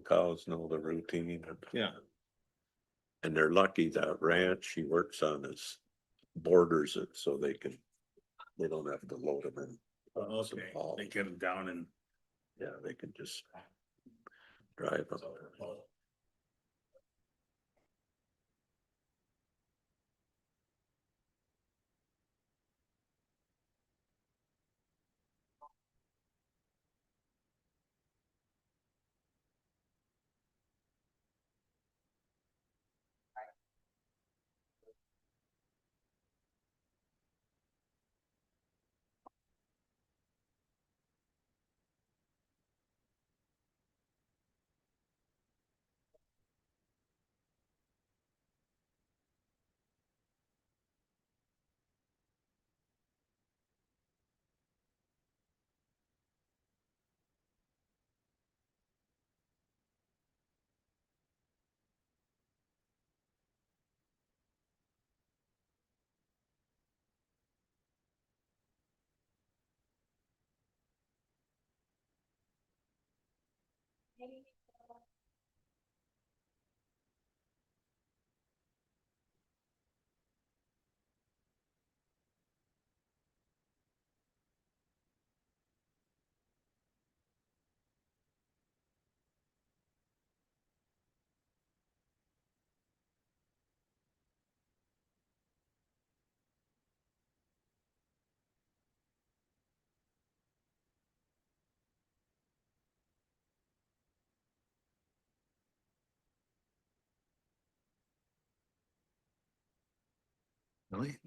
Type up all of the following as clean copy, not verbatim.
cows know the routine and. Yeah. And they're lucky that ranch he works on is borders it so they don't have to load them in. some Okay, haul. they get them down and. Yeah, they can just drive them. Really?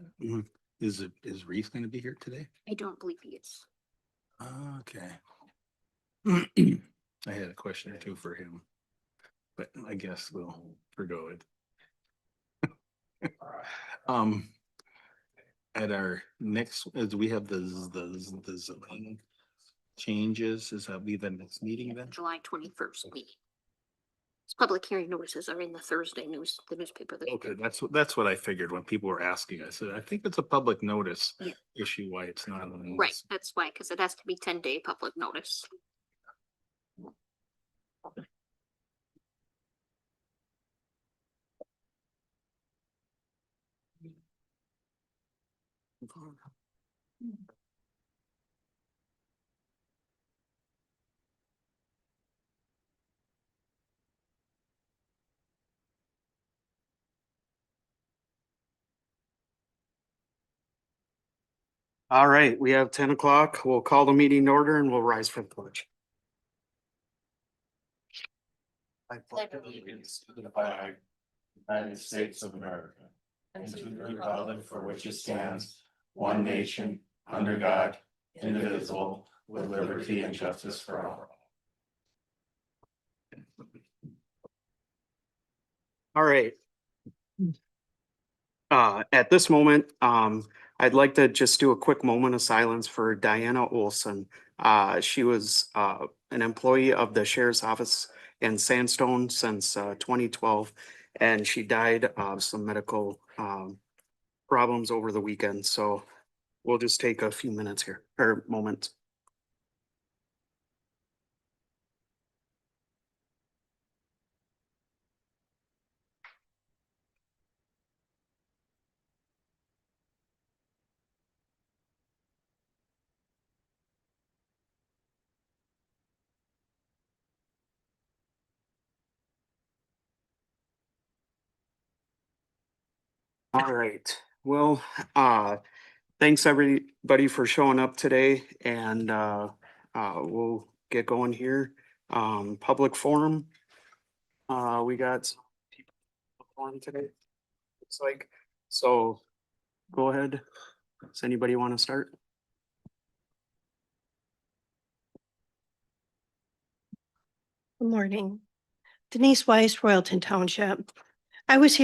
Is Reese gonna be here today? I don't believe he is. Okay. I had a question or two for him, but I guess we'll forgo it. At our next, as we have the zoning changes, is that be the next meeting then? July 21st meeting. His public hearing notices are in the Thursday news, the newspaper. Okay, that's what I figured when people were asking. I said, I think it's a public notice Yeah. issue why it's not on. Right, that's why, because it has to be 10-day public notice. All right, we have 10 o'clock. We'll call the meeting in order and we'll rise for the pledge. I pledge allegiance to the flag, United States of America, and to the republic for which it stands, one nation, under God, indivisible, with liberty and justice for all. All right. At this moment, I'd like to just do a quick moment of silence for Diana Olson. She was an employee of the sheriff's office in Sandstone since 2012, and she died of some medical problems over the weekend. So we'll just take a few minutes here, or moments. All right, well, thanks everybody for showing up today, and we'll get going here. Public forum. We got some people on today. It's like, so go ahead. Does anybody want to start? Good morning. Denise Weiss, Royalton Township. I was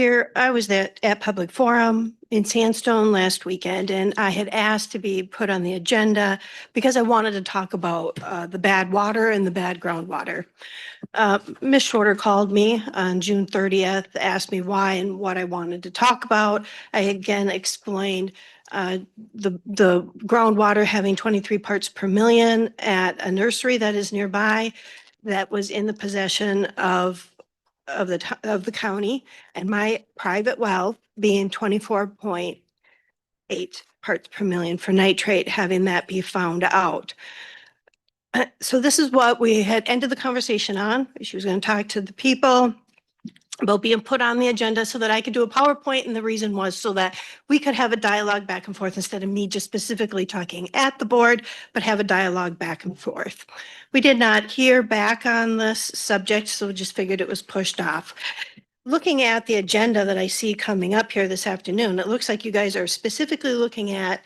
at Public Forum in Sandstone last weekend, and I had asked to be put on the agenda because I wanted to talk about the bad water and the bad groundwater. Ms. Shorter called me on June 30th, asked me why and what I wanted to talk about. I again explained the groundwater having 23 parts per million at a nursery that is nearby. that was in the possession of of the county, and my private well being 24.8 parts per million for nitrate, having that be found out. So this is what we had ended the conversation on. She was going to talk to the people about being put on the agenda so that I could do a PowerPoint. And the reason was so that we could have a dialogue back and forth instead of me just specifically talking at the board, but have a dialogue back and forth. We did not hear back on this subject, so we just figured it was pushed off. Looking at the agenda that I see coming up here this afternoon, it looks like you guys are specifically looking at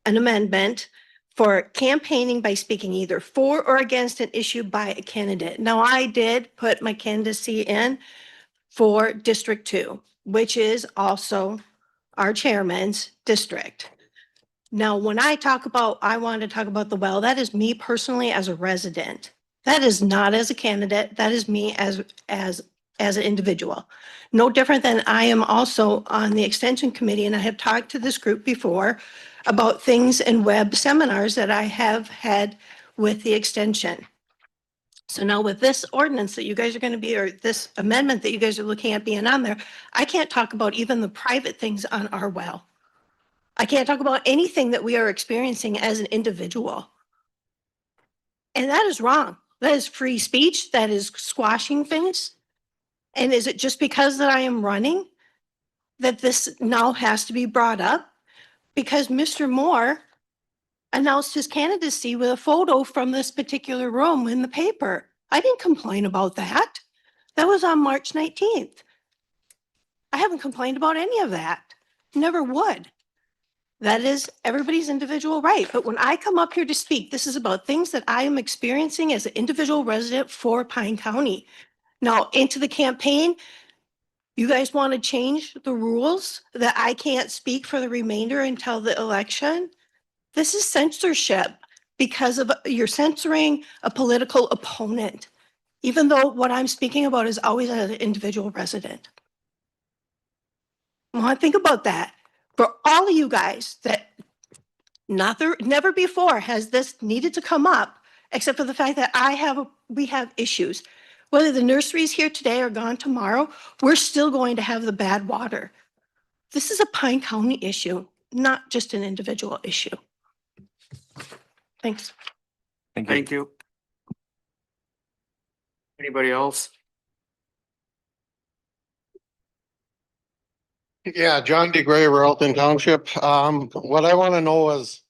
an amendment for campaigning by speaking either for or against an issue by a candidate. Now, I did put my candidacy in for District 2, which is also our chairman's district. Now, when I talk about, I want to talk about the well, that is me personally as a resident. That is not as a candidate. That is me as an individual. No different than I am also on the extension committee, and I have talked to this group before about things in web seminars that I have had with the extension. So now with this ordinance that you guys are going to be, or this amendment that you guys are looking at being on there, I can't talk about even the private things on our well. I can't talk about anything that we are experiencing as an individual. And that is wrong. That is free speech. That is squashing things. And is it just because that I am running that this now has to be brought up? Because Mr. Moore announced his candidacy with a photo from this particular room in the paper. I didn't complain about that. That was on March 19th. I haven't complained about any of that. Never would. That is everybody's individual right. But when I come up here to speak, this is about things that I am experiencing as an individual resident for Pine County. Now, into the campaign, you guys want to change the rules that I can't speak for the remainder until the election? This is censorship because of you're censoring a political opponent, even though what I'm speaking about is always as an individual resident. I want to think about that. For all of you guys that never before has this needed to come up, except for the fact that we have issues. Whether the nursery's here today or gone tomorrow, we're still going to have the bad water. This is a Pine County issue, not just an individual issue. Thanks. Thank you. Anybody else? Yeah, John DeGray, Royalton Township. What I want to know is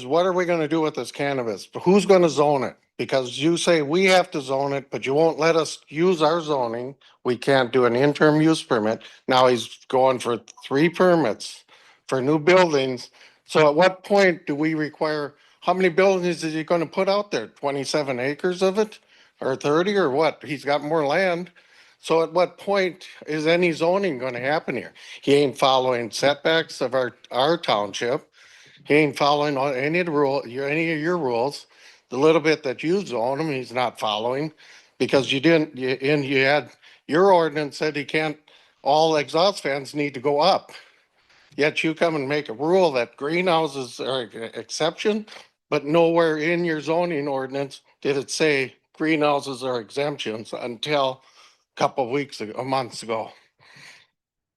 what are we gonna do with this cannabis? Who's gonna zone it? Because you say we have to zone it, but you won't let us use our zoning. We can't do an interim use permit. Now he's going for 3 permits for new buildings. So at what point do we require, how many buildings is he gonna put out there? 27 acres of it? Or 30 or what? He's got more land. So at what point is any zoning gonna happen here? He ain't following setbacks of our township. He ain't following any of the any of your rules. The little bit that you zone him, he's not following. Because you had, your ordinance said he can't, all exhaust fans need to go up. Yet you come and make a rule that greenhouses are an exception, but nowhere in your zoning ordinance did it say greenhouses are exemptions until a couple of weeks ago, months ago.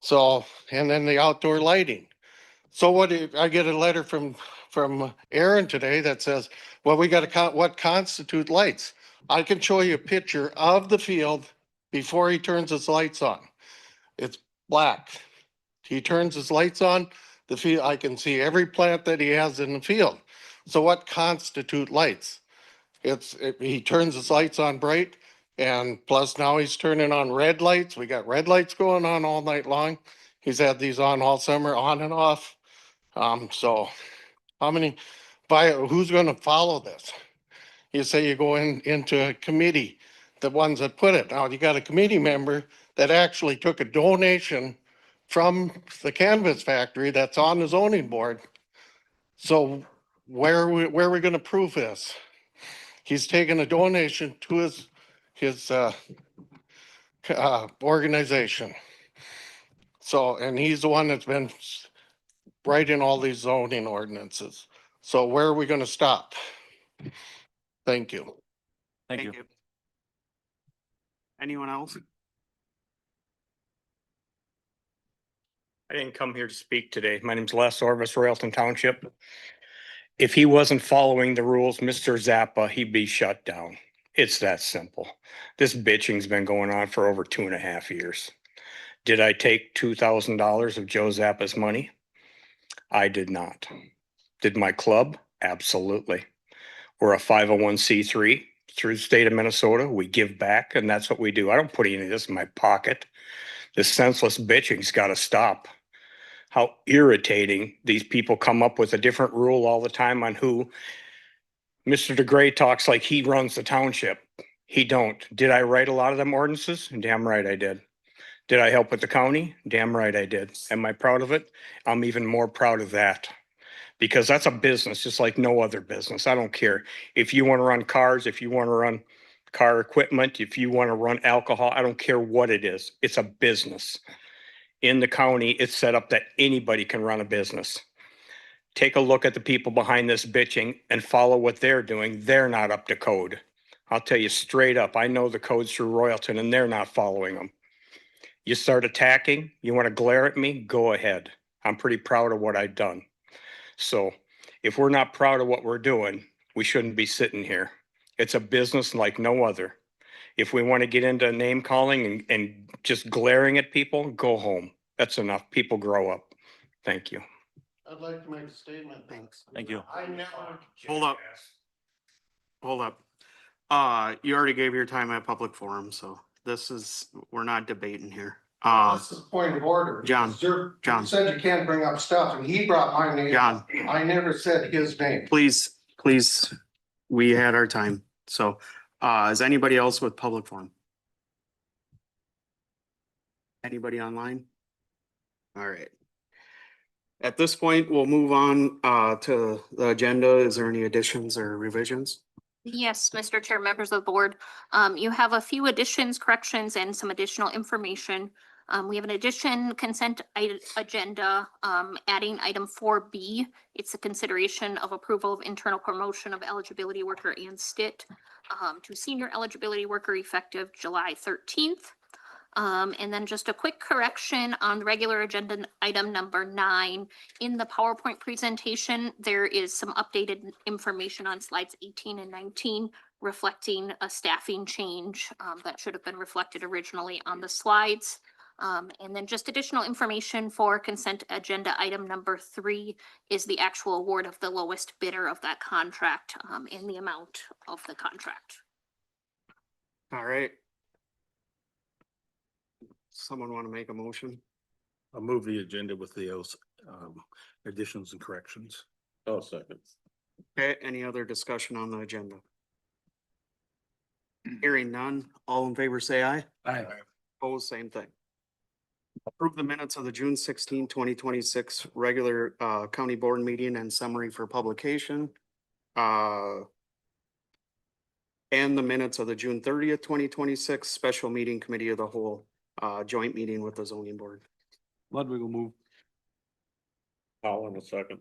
So, and then the outdoor lighting. So what I get a letter from Aaron today that says, well, we got to what constitute lights. I can show you a picture of the field before he turns his lights on. It's black. He turns his lights on, the field, I can see every plant that he has in the field. So what constitute lights? He turns his lights on bright, and plus now he's turning on red lights. We got red lights going on all night long. He's had these on all summer, on and off. So how many, who's gonna follow this? You say you go into a committee, the ones that put it. Now you got a committee member that actually took a donation from the cannabis factory that's on the zoning board. So where are we gonna prove this? He's taken a donation to his organization. So, and he's the one that's been writing all these zoning ordinances. So where are we gonna stop? Thank you. Thank you. Anyone else? I didn't come here to speak today. My name's Les Orvis, Royalton Township. If he wasn't following the rules, Mr. Zappa, he'd be shut down. It's that simple. This bitching's been going on for over 2.5 years. Did I take $2,000 of Joe Zappa's money? I did not. Did my club? Absolutely. We're a 501c3 through the state of Minnesota. We give back, and that's what we do. I don't put any of this in my pocket. This senseless bitching's got to stop. How irritating these people come up with a different rule all the time on who. Mr. DeGray talks like he runs the township. He don't. Did I write a lot of them ordinances? Damn right I did. Did I help with the county? Damn right I did. Am I proud of it? I'm even more proud of that. Because that's a business just like no other business. I don't care. If you want to run cars, if you want to run car equipment, if you want to run alcohol, I don't care what it is. It's a business. In the county, it's set up that anybody can run a business. Take a look at the people behind this bitching and follow what they're doing. They're not up to code. I'll tell you straight up, I know the codes through Royalton and they're not following them. You start attacking, you want to glare at me, go ahead. I'm pretty proud of what I've done. So if we're not proud of what we're doing, we shouldn't be sitting here. It's a business like no other. If we want to get into name calling and just glaring at people, go home. That's enough. People grow up. Thank you. I'd like to make a statement. Thanks. Thank you. I never. Hold up. Hold up. You already gave your time at public forum, so we're not debating here. That's the point of order. John, John. You said you can't bring up stuff and he brought my name. John. I never said his name. Please, we had our time. So, is anybody else with public forum? Anybody online? All right. At this point, we'll move on, to the agenda. Is there any additions or revisions? Yes, Mr. Chair, members of the board, you have a few additions, corrections, and some additional information. We have an addition consent agenda, adding item 4B. It's a consideration of approval of internal promotion of eligibility worker and STIT to senior eligibility worker effective July 13th. And then just a quick correction on the regular agenda item number 9. In the PowerPoint presentation, there is some updated information on slides 18 and 19 reflecting a staffing change that should have been reflected originally on the slides. And then just additional information for consent agenda item number 3 is the actual award of the lowest bidder of that contract and the amount of the contract. All right. Someone want to make a motion? I'll move the agenda with the additions and corrections. Oh, second. Okay, any other discussion on the agenda? Hearing none, all in favor say aye. Aye. Opposed, same thing. Approve the minutes of the June 16, 2026 regular county board meeting and summary for publication. And the minutes of the June 30th, 2026 special meeting committee of the whole joint meeting with the zoning board. Ludwig will move. All in a second.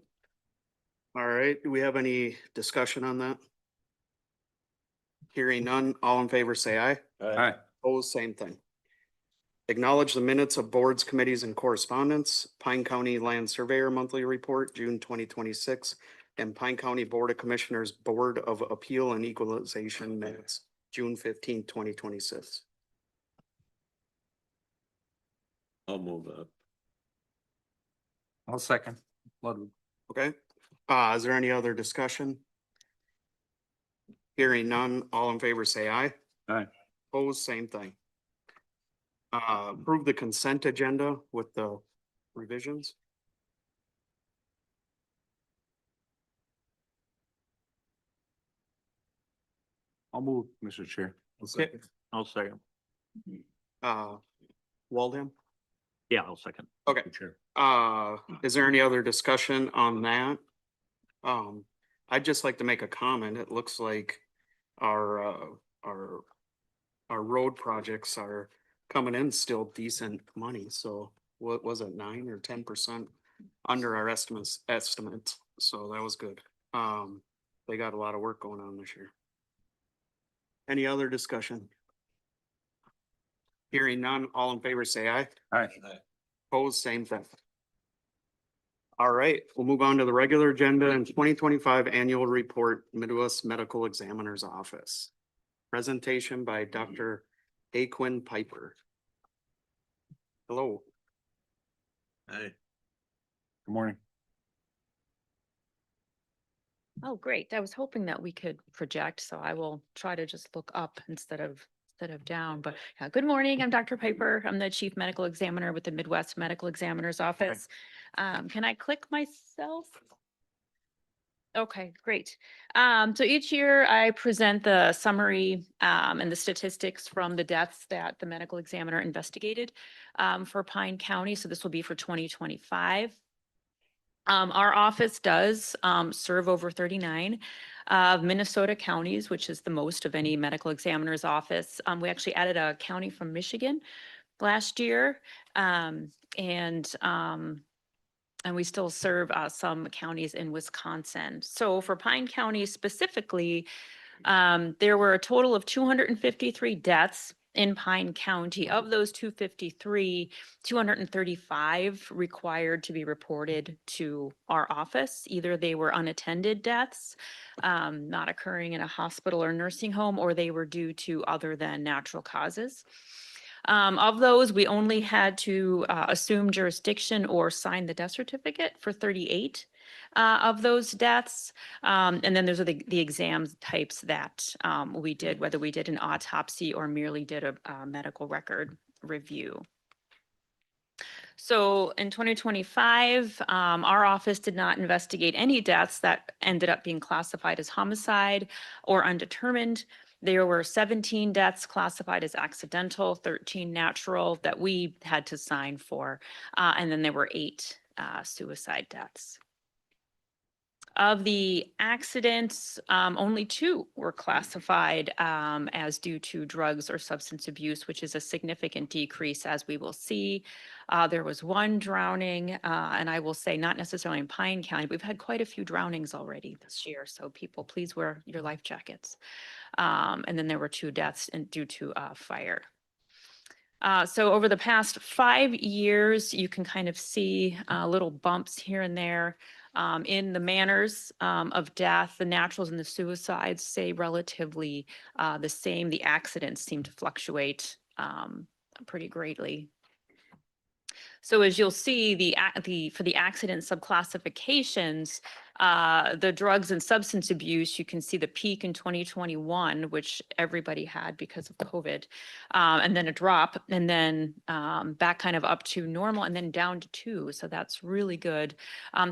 All right, do we have any discussion on that? Hearing none, all in favor say aye. Aye. Opposed, same thing. Acknowledge the minutes of boards, committees, and correspondence. Pine County Land Surveyor Monthly Report, June 2026, and Pine County Board of Commissioners Board of Appeal and Equalization minutes, June 15, 2026. I'll move that. I'll second. Ludwig. Okay, is there any other discussion? Hearing none, all in favor say aye. Aye. Opposed, same thing. Approve the consent agenda with the revisions. I'll move, Mr. Chair. Okay. I'll second. Waldham? Yeah, I'll second. Okay. Mr. Chair. Is there any other discussion on that? I'd just like to make a comment. It looks like our road projects are coming in still decent money, so what was it, 9 or 10% under our estimates, so that was good. They got a lot of work going on this year. Any other discussion? Hearing none, all in favor, say aye. Aye. Opposed, same thing. All right, we'll move on to the regular agenda and 2025 annual report, Midwest Medical Examiner's Office. Presentation by Dr. Aquin Piper. Hello. Hey, Good morning. Oh, great. I was hoping that we could project, so I will try to just look up instead of down. But good morning. I'm Dr. Piper. I'm the Chief Medical Examiner with the Midwest Medical Examiner's Office. Can I click myself? Okay, great. So each year I present the summary and the statistics from the deaths that the medical examiner investigated for Pine County. So this will be for 2025. Our office does serve over 39 Minnesota counties, which is the most of any medical examiner's office. We actually added a county from Michigan last year. And we still serve some counties in Wisconsin. So for Pine County specifically, there were a total of 253 deaths in Pine County. Of those 253, 235 required to be reported to our office. Either they were unattended deaths, not occurring in a hospital or nursing home, or they were due to other than natural causes. Of those, we only had to assume jurisdiction or sign the death certificate for 38 of those deaths. And then those are the exams types that we did, whether we did an autopsy or merely did a medical record review. So in 2025, our office did not investigate any deaths that ended up being classified as homicide or undetermined. There were 17 deaths classified as accidental, 13 natural that we had to sign for, and then there were 8 suicide deaths. Of the accidents, only 2 were classified as due to drugs or substance abuse, which is a significant decrease, as we will see. There was 1 drowning, and I will say not necessarily in Pine County. We've had quite a few drownings already this year, so people, please wear your life jackets. And then there were 2 deaths due to fire. So over the past 5 years, you can kind of see little bumps here and there in the manners of death. The naturals and the suicides stay relatively the same. The accidents seem to fluctuate pretty greatly. So as you'll see, for the accident subclassifications, the drugs and substance abuse, you can see the peak in 2021, which everybody had because of COVID, and then a drop, and then back kind of up to normal, and then down to 2. So that's really good.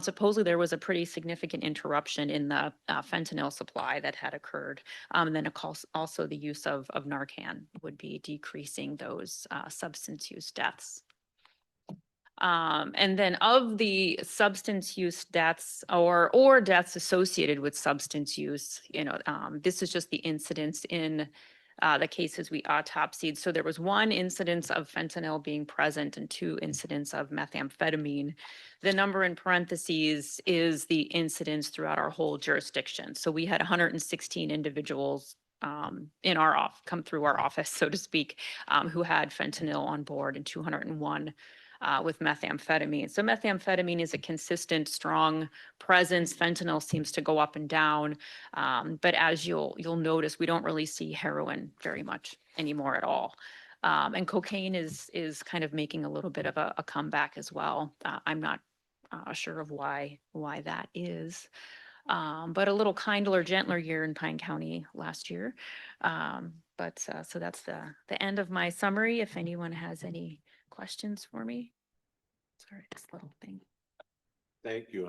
Supposedly there was a pretty significant interruption in the fentanyl supply that had occurred. And then also the use of Narcan would be decreasing those substance use deaths. And then of the substance use deaths or deaths associated with substance use, this is just the incidence in the cases we autopsied. So there was 1 incidence of fentanyl being present and 2 incidents of methamphetamine. The number in parentheses is the incidence throughout our whole jurisdiction. So we had 116 individuals come through our office, so to speak, who had fentanyl on board, and 201 with methamphetamine. So methamphetamine is a consistent, strong presence. Fentanyl seems to go up and down. But as you'll notice, we don't really see heroin very much anymore at all. And cocaine is kind of making a little bit of a comeback as well. I'm not sure of why that is. But a little kinder, gentler year in Pine County last year. So that's the end of my summary. If anyone has any questions for me? Sorry, this little thing. thank you.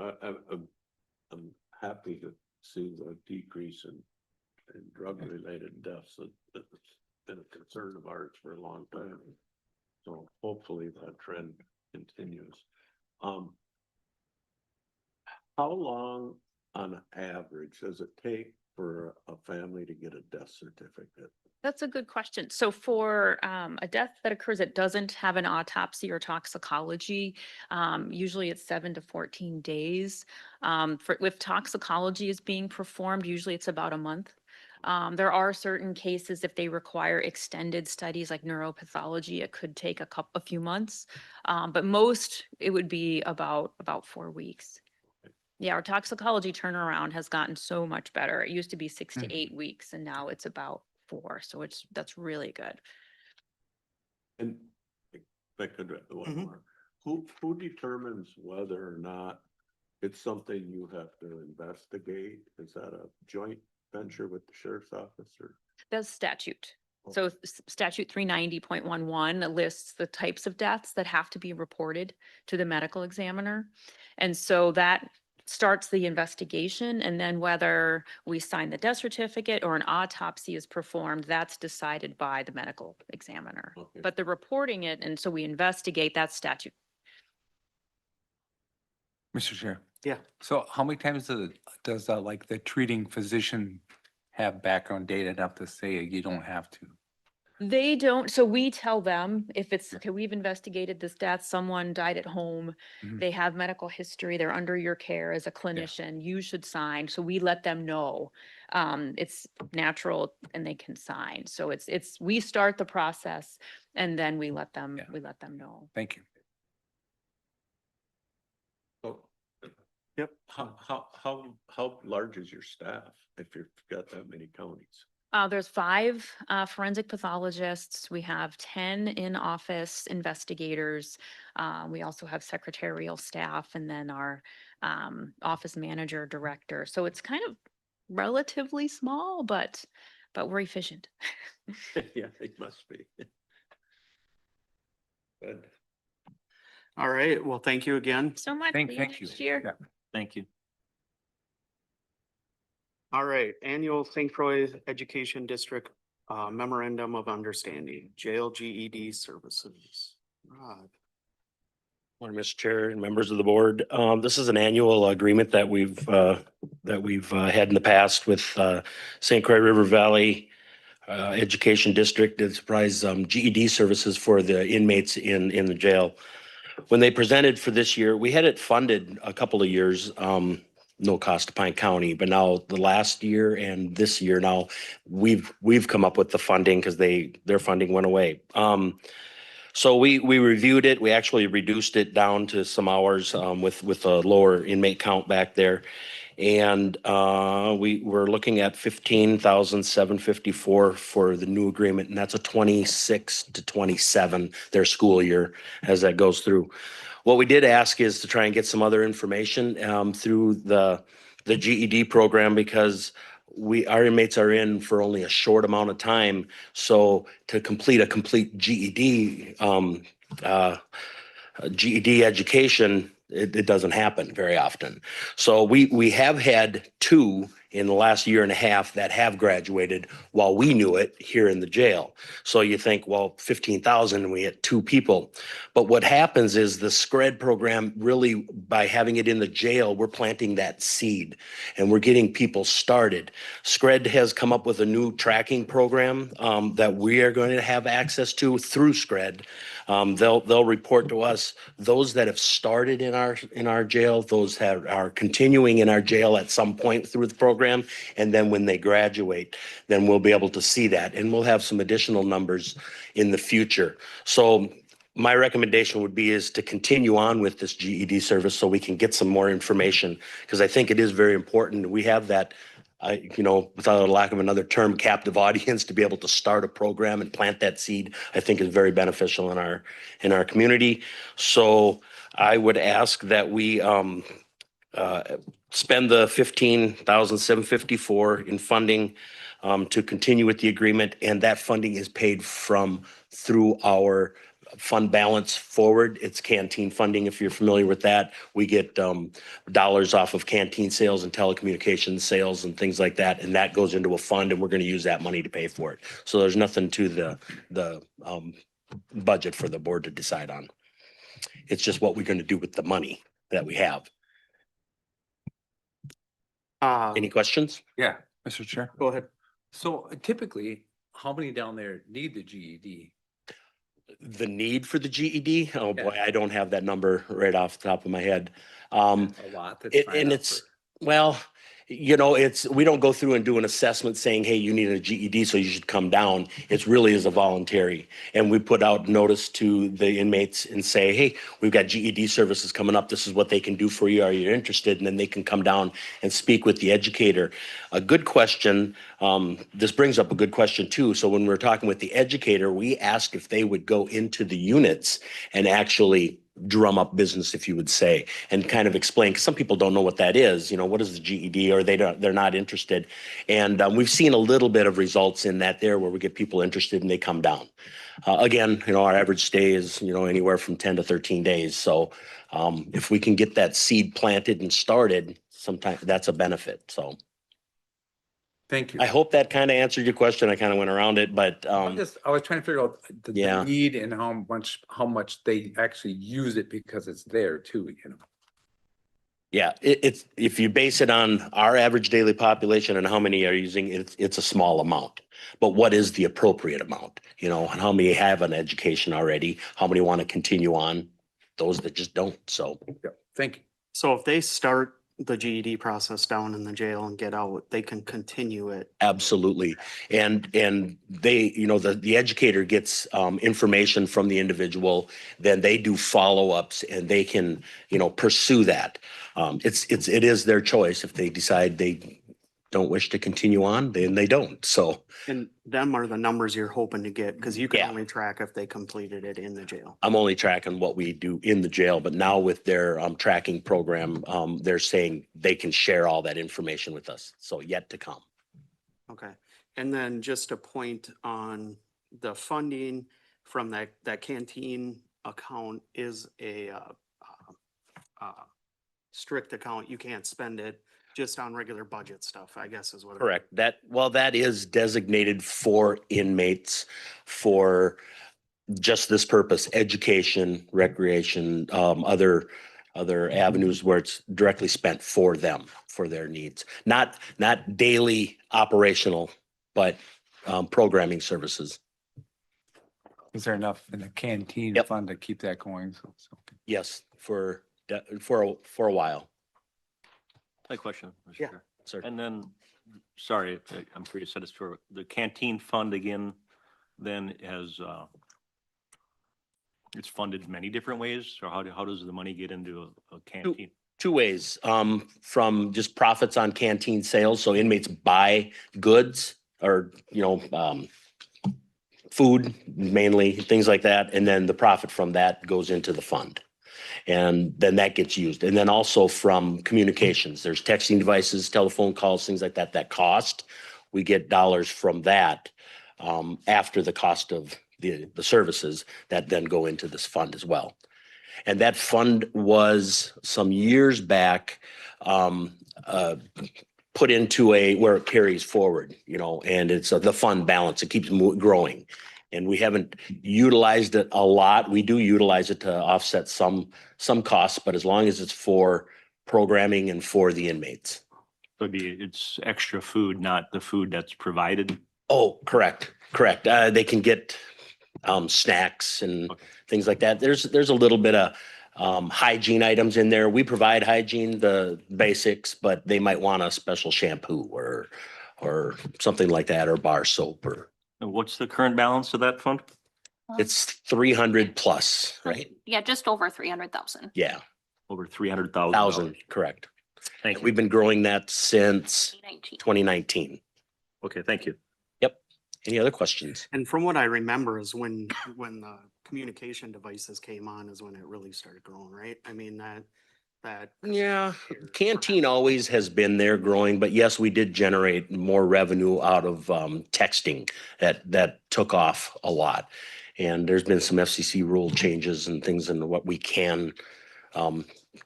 I'm happy to see the decrease in drug-related deaths. It's been a concern of ours for a long time. So hopefully that trend continues. How long on average does it take for a family to get a death certificate? That's a good question. So for a death that occurs that doesn't have an autopsy or toxicology, usually it's 7 to 14 days. If toxicology is being performed, usually it's about a month. There are certain cases, if they require extended studies like neuropathology, it could take a few months. But most, it would be about 4 weeks. Yeah, our toxicology turnaround has gotten so much better. It used to be 6 to 8 weeks and now it's about 4. So that's really good. And if I could, one Mhm. more, who determines whether or not it's something you have to investigate? Is that a joint venture with the sheriff's office or? That's statute. So statute 390.11 lists the types of deaths that have to be reported to the medical examiner. And so that starts the investigation, and then whether we sign the death certificate or an autopsy is performed, that's decided by the medical examiner. Okay. But the reporting it, and so we investigate, that statute. Mr. Chair. Yeah. So how many times does like the treating physician have background data enough to say you don't have to? They don't, so we tell them if it's, okay, we've investigated this death, someone died at home, Mhm. they have medical history, they're under your care as a clinician, you should sign. So we let them know. It's natural and they can sign. So we start the process and then we let them know. Thank you. Oh. Yep. How large is your staff if you've got that many counties? There's 5 forensic pathologists. We have 10 in-office investigators. We also have secretarial staff and then our office manager, director. So it's kind of relatively small, but we're efficient. Yeah, it must be. Good. All right, well, thank you again. So much. Thank See you. next year. Yeah. Thank you. All right, annual St. Croix Education District Memorandum of Understanding, jail GED services. Rod. Morning, Mr. Chair and members of the board. This is an annual agreement that we've had in the past with St. Croix River Valley Education District. It provides GED services for the inmates in the jail. When they presented for this year, we had it funded a couple of years, no cost to Pine County, but now the last year and this year now, we've come up with the funding because their funding went away. So we reviewed it. We actually reduced it down to some hours with a lower inmate count back there. And we were looking at 15,754 for the new agreement, and that's a 26 to 27 their school year as that goes through. What we did ask is to try and get some other information through the GED program because our inmates are in for only a short amount of time. So to complete a complete GED education, it doesn't happen very often. So we have had 2 in the last year and a half that have graduated while we knew it here in the jail. So you think, well, 15,000, we had 2 people. But what happens is the SCRED program really, by having it in the jail, we're planting that seed and we're getting people started. SCRED has come up with a new tracking program that we are going to have access to through SCRED. They'll report to us those that have started in our jail, those that are continuing in our jail at some point through the program, and then when they graduate, then we'll be able to see that, and we'll have some additional numbers in the future. So my recommendation would be is to continue on with this GED service so we can get some more information, because I think it is very important. We have that, without a lack of another term, captive audience to be able to start a program and plant that seed, I think is very beneficial in our community. So I would ask that we spend the 15,754 in funding to continue with the agreement, and that funding is paid through our fund balance forward. It's canteen funding. If you're familiar with that, we get dollars off of canteen sales and telecommunications sales and things like that, and that goes into a fund, and we're going to use that money to pay for it. So there's nothing to the budget for the board to decide on. It's just what we're going to do with the money that we have. Any questions? Yeah, Mr. Chair. Go ahead. So typically, how many down there need the GED? The need for the GED? Oh Yeah. boy, I don't have that number right off the top of my head. A lot. that's signed And up it's, for- well, You know, we don't go through and do an assessment saying, hey, you need a GED, so you should come down. It really is a voluntary. And we put out notice to the inmates and say, hey, we've got GED services coming up. This is what they can do for you. Are you interested? And then they can come down and speak with the educator. A good question, this brings up a good question too. So when we were talking with the educator, we asked if they would go into the units and actually drum up business, if you would say, and kind of explain, because some people don't know what that is. You know, what is the GED, or they're not interested. And we've seen a little bit of results in that there, where we get people interested and they come down. Again, you know, our average stay is, you know, anywhere from 10 to 13 days. So if we can get that seed planted and started, sometimes that's a benefit. So Thank you. I hope that kind of answered your question. I kind of went around it, but I was trying to figure out Yeah. the need and how much they actually use it because it's there too, you know. yeah, it's, if you base it on our average daily population and how many are using it, it's a small amount. But what is the appropriate amount? You know, and how many have an education already? How many want to continue on? Those that just don't. So Yeah, thank you. So if they start the GED process down in the jail and get out, they can continue it. absolutely. And they, you know, the educator gets information from the individual, then they do follow-ups and they can, you know, pursue that. It is their choice. If they decide they don't wish to continue on, then they don't. So And them are the numbers you're hoping to get, because you can Yeah. only track if they completed it in the jail. I'm only tracking what we do in the jail, but now with their tracking program, they're saying they can share all that information with us. So yet to come. Okay, and then just a point on the funding from that canteen account is a strict account. You can't spend it just on regular budget stuff, I guess is what. Correct. That is designated for inmates for just this purpose: education, recreation, other avenues where it's directly spent for them, for their needs. Not daily operational, but programming services. Is there enough in the canteen Yep. fund to keep that going? So, Yes, for a while. My question. Mr. Yeah. Chair. Sir. And then, sorry, I'm sure you said this before, the canteen fund again, then has, it's funded many different ways, or how does the money get into a canteen? Two ways, from just profits on canteen sales. So inmates buy goods or, you know, food mainly, things like that. And then the profit from that goes into the fund. And then that gets used. And then also from communications, there's texting devices, telephone calls, things like that, that cost. We get dollars from that after the cost of the services that then go into this fund as well. And that fund was some years back put into where it carries forward, you know, and it's the fund balance. It keeps growing. And we haven't utilized it a lot. We do utilize it to offset some costs, but as long as it's for programming and for the inmates. So it's extra food, not the food that's provided. Oh, correct. They can get snacks and Okay. things like that. There's a little bit of hygiene items in there. We provide hygiene, the basics, but they might want a special shampoo or something like that, or bar soap, or And what's the current balance of that fund? it's 300 plus, right? Yeah, just over 300,000. Yeah, Over $300,000. correct. Thank you. We've been growing that since 2019. 2019. Okay, thank you. Any other questions? And from what I remember is when the communication devices came on is when it really started growing, right? I mean, that. Yeah, canteen always has been there growing, but yes, we did generate more revenue out of texting that took off a lot. And there's been some FCC rule changes and things in what we can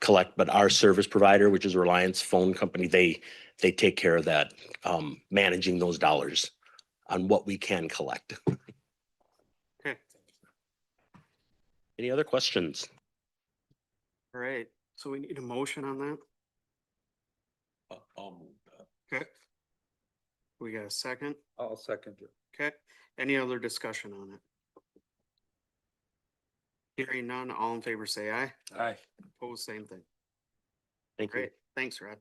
collect, but our service provider, which is Reliance Phone Company, they take care of that, managing those dollars on what we can collect. Okay, Any other questions? all right. So we need a motion on that. Okay. We got a second. I'll second it. Okay. Any other discussion on it? Hearing none, all in favor say aye. Aye. Opposed, same thing. Thank you. Great. Thanks, Rod.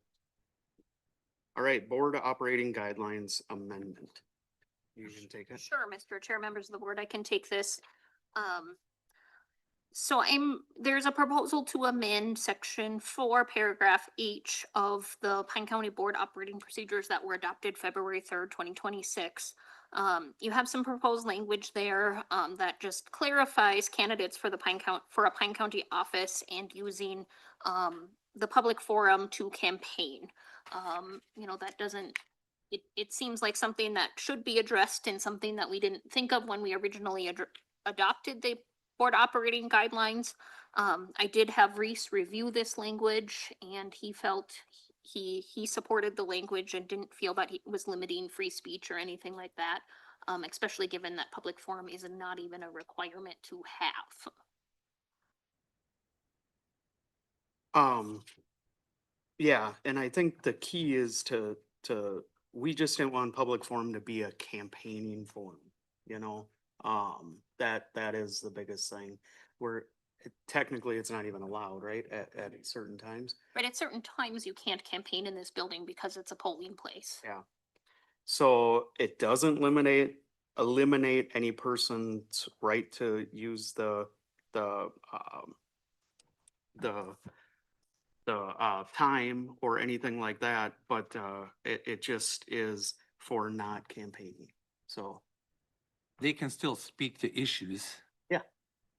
All right, board operating guidelines amendment. You can take it. Sure, Mr. Chair, members of the board, I can take this. So there's a proposal to amend section 4, paragraph H of the Pine County Board Operating Procedures that were adopted February 3rd, 2026. You have some proposed language there, that just clarifies candidates for the for a Pine County office and using, the public forum to campaign. That doesn't, it seems like something that should be addressed and something that we didn't think of when we originally adopted the board operating guidelines. I did have Reese review this language and he felt he supported the language and didn't feel that he was limiting free speech or anything like that. Especially given that public forum is not even a requirement to have. Yeah, and I think the key is we just didn't want public forum to be a campaigning forum, you know? That is the biggest thing, where technically it's not even allowed, right, at certain times. But at certain times you can't campaign in this building because it's a polling place. Yeah. So it doesn't eliminate any person's right to use the time or anything like that, but it just is for not campaigning. So, They can still speak to issues. yeah.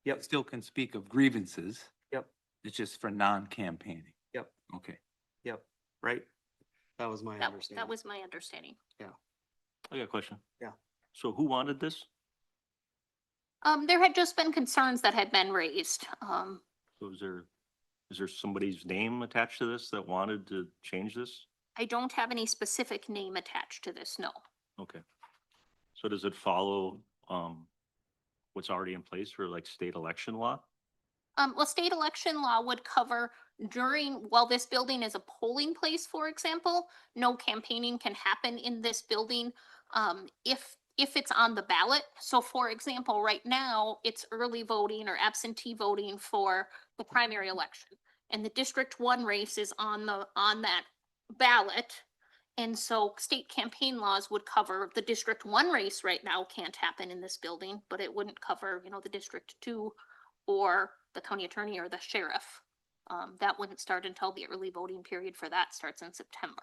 Yep. Still can speak of grievances. Yep. It's just for non-campaigning. Yep. Okay. Yep. Right. That was my understanding. That was my understanding. I got a question. Yeah. So who wanted this? There had just been concerns that had been raised. So is there somebody's name attached to this that wanted to change this? I don't have any specific name attached to this, no. Okay. So does it follow, what's already in place for like state election law? Well, state election law would cover while this building is a polling place, for example, no campaigning can happen in this building, if it's on the ballot. So for example, right now, it's early voting or absentee voting for the primary election. And the District 1 race is on that ballot. And so state campaign laws would cover the District 1 race right now can't happen in this building, but it wouldn't cover, the District 2 or the county attorney or the sheriff. That wouldn't start until the early voting period for that starts in September.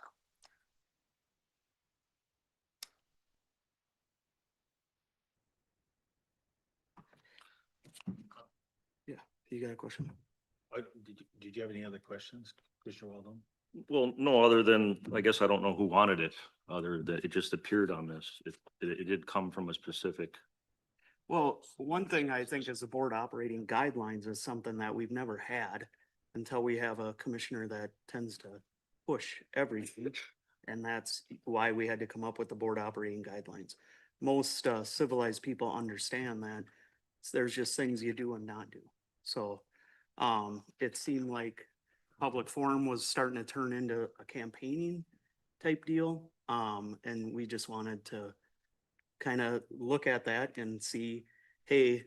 Yeah, you got a question? Did you have any other questions, Commissioner Waldon? Well, no, other than, I guess I don't know who wanted it, other than it just appeared on this. It did come from a specific. Well, one thing I think is the board operating guidelines is something that we've never had until we have a commissioner that tends to push everything. And that's why we had to come up with the board operating guidelines. Most civilized people understand that there's just things you do and not do. So it seemed like public forum was starting to turn into a campaigning type deal. And we just wanted to kind of look at that and see, hey,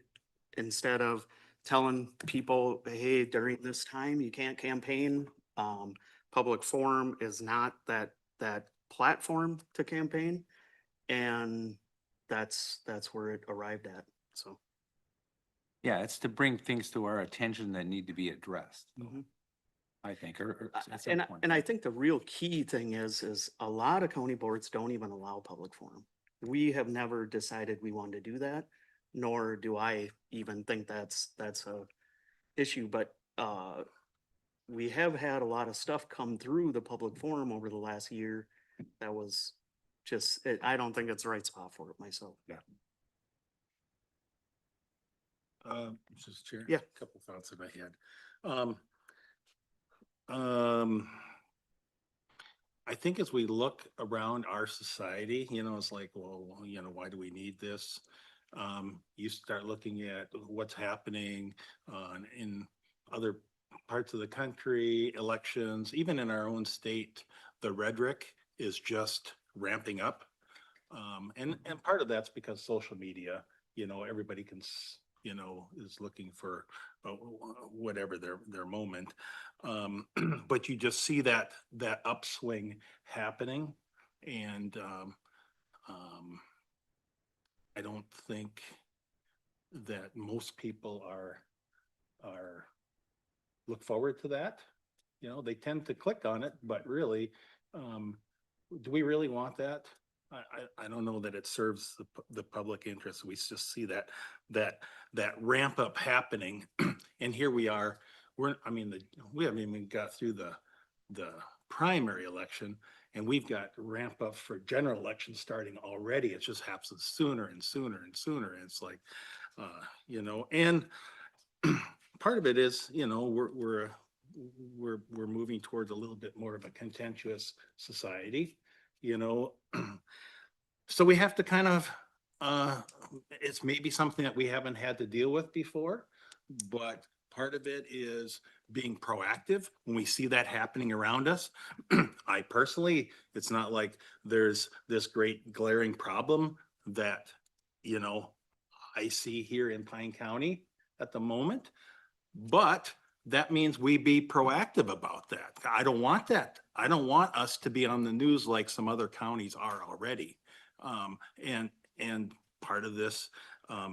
instead of telling people, hey, during this time, you can't campaign, public forum is not that platform to campaign. And that's where it arrived at, so. Yeah, it's to bring things to our attention that need to be addressed, Mhm. I think, or at some And, point. and I think the real key thing is a lot of county boards don't even allow public forum. We have never decided we want to do that, nor do I even think that's a issue, but, we have had a lot of stuff come through the public forum over the last year that was just, I don't think it's the right spot for it myself. Yeah. Mr. Chair? Yeah. Couple thoughts in my head. I think as we look around our society, it's like, well, why do we need this? You start looking at what's happening in other parts of the country, elections, even in our own state, the rhetoric is just ramping up. And part of that's because social media, everybody can, is looking for whatever their moment. But you just see that upswing happening. And, I don't think that most people are look forward to that. You know, they tend to click on it, but really, do we really want that? I don't know that it serves the public interest. We just see that ramp up happening. And here we are, we haven't even got through the primary election, and we've got ramp up for general election starting already. It just happens sooner and sooner and sooner. And it's like, you know, and part of it is, you know, we're moving towards a little bit more of a contentious society, you know. So we have to kind of, it's maybe something that we haven't had to deal with before, but part of it is being proactive when we see that happening around us. I personally, it's not like there's this great glaring problem that, you know, I see here in Pine County at the moment, but that means we be proactive about that. I don't want that. I don't want us to be on the news like some other counties are already. And part of this, I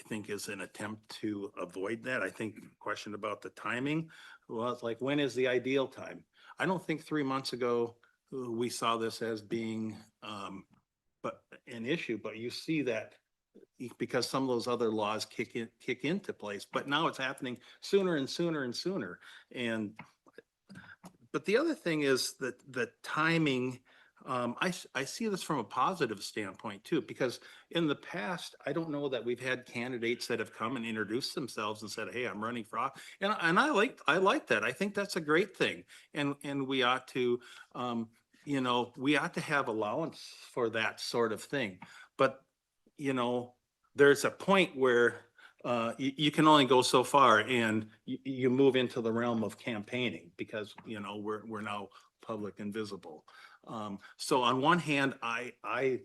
think, is an attempt to avoid that. I think the question about the timing, well, it's like, when is the ideal time? I don't think 3 months ago, we saw this as being, but an issue, but you see that because some of those other laws kick into place, but now it's happening sooner and sooner and sooner. And, but the other thing is that the timing, I see this from a positive standpoint too, because in the past, I don't know that we've had candidates that have come and introduced themselves and said, hey, I'm running for office. And I like that. I think that's a great thing. And we ought to, you know, we ought to have allowance for that sort of thing. But, you know, there's a point where you can only go so far, and you move into the realm of campaigning because, you know, we're now public and visible. So on one hand, I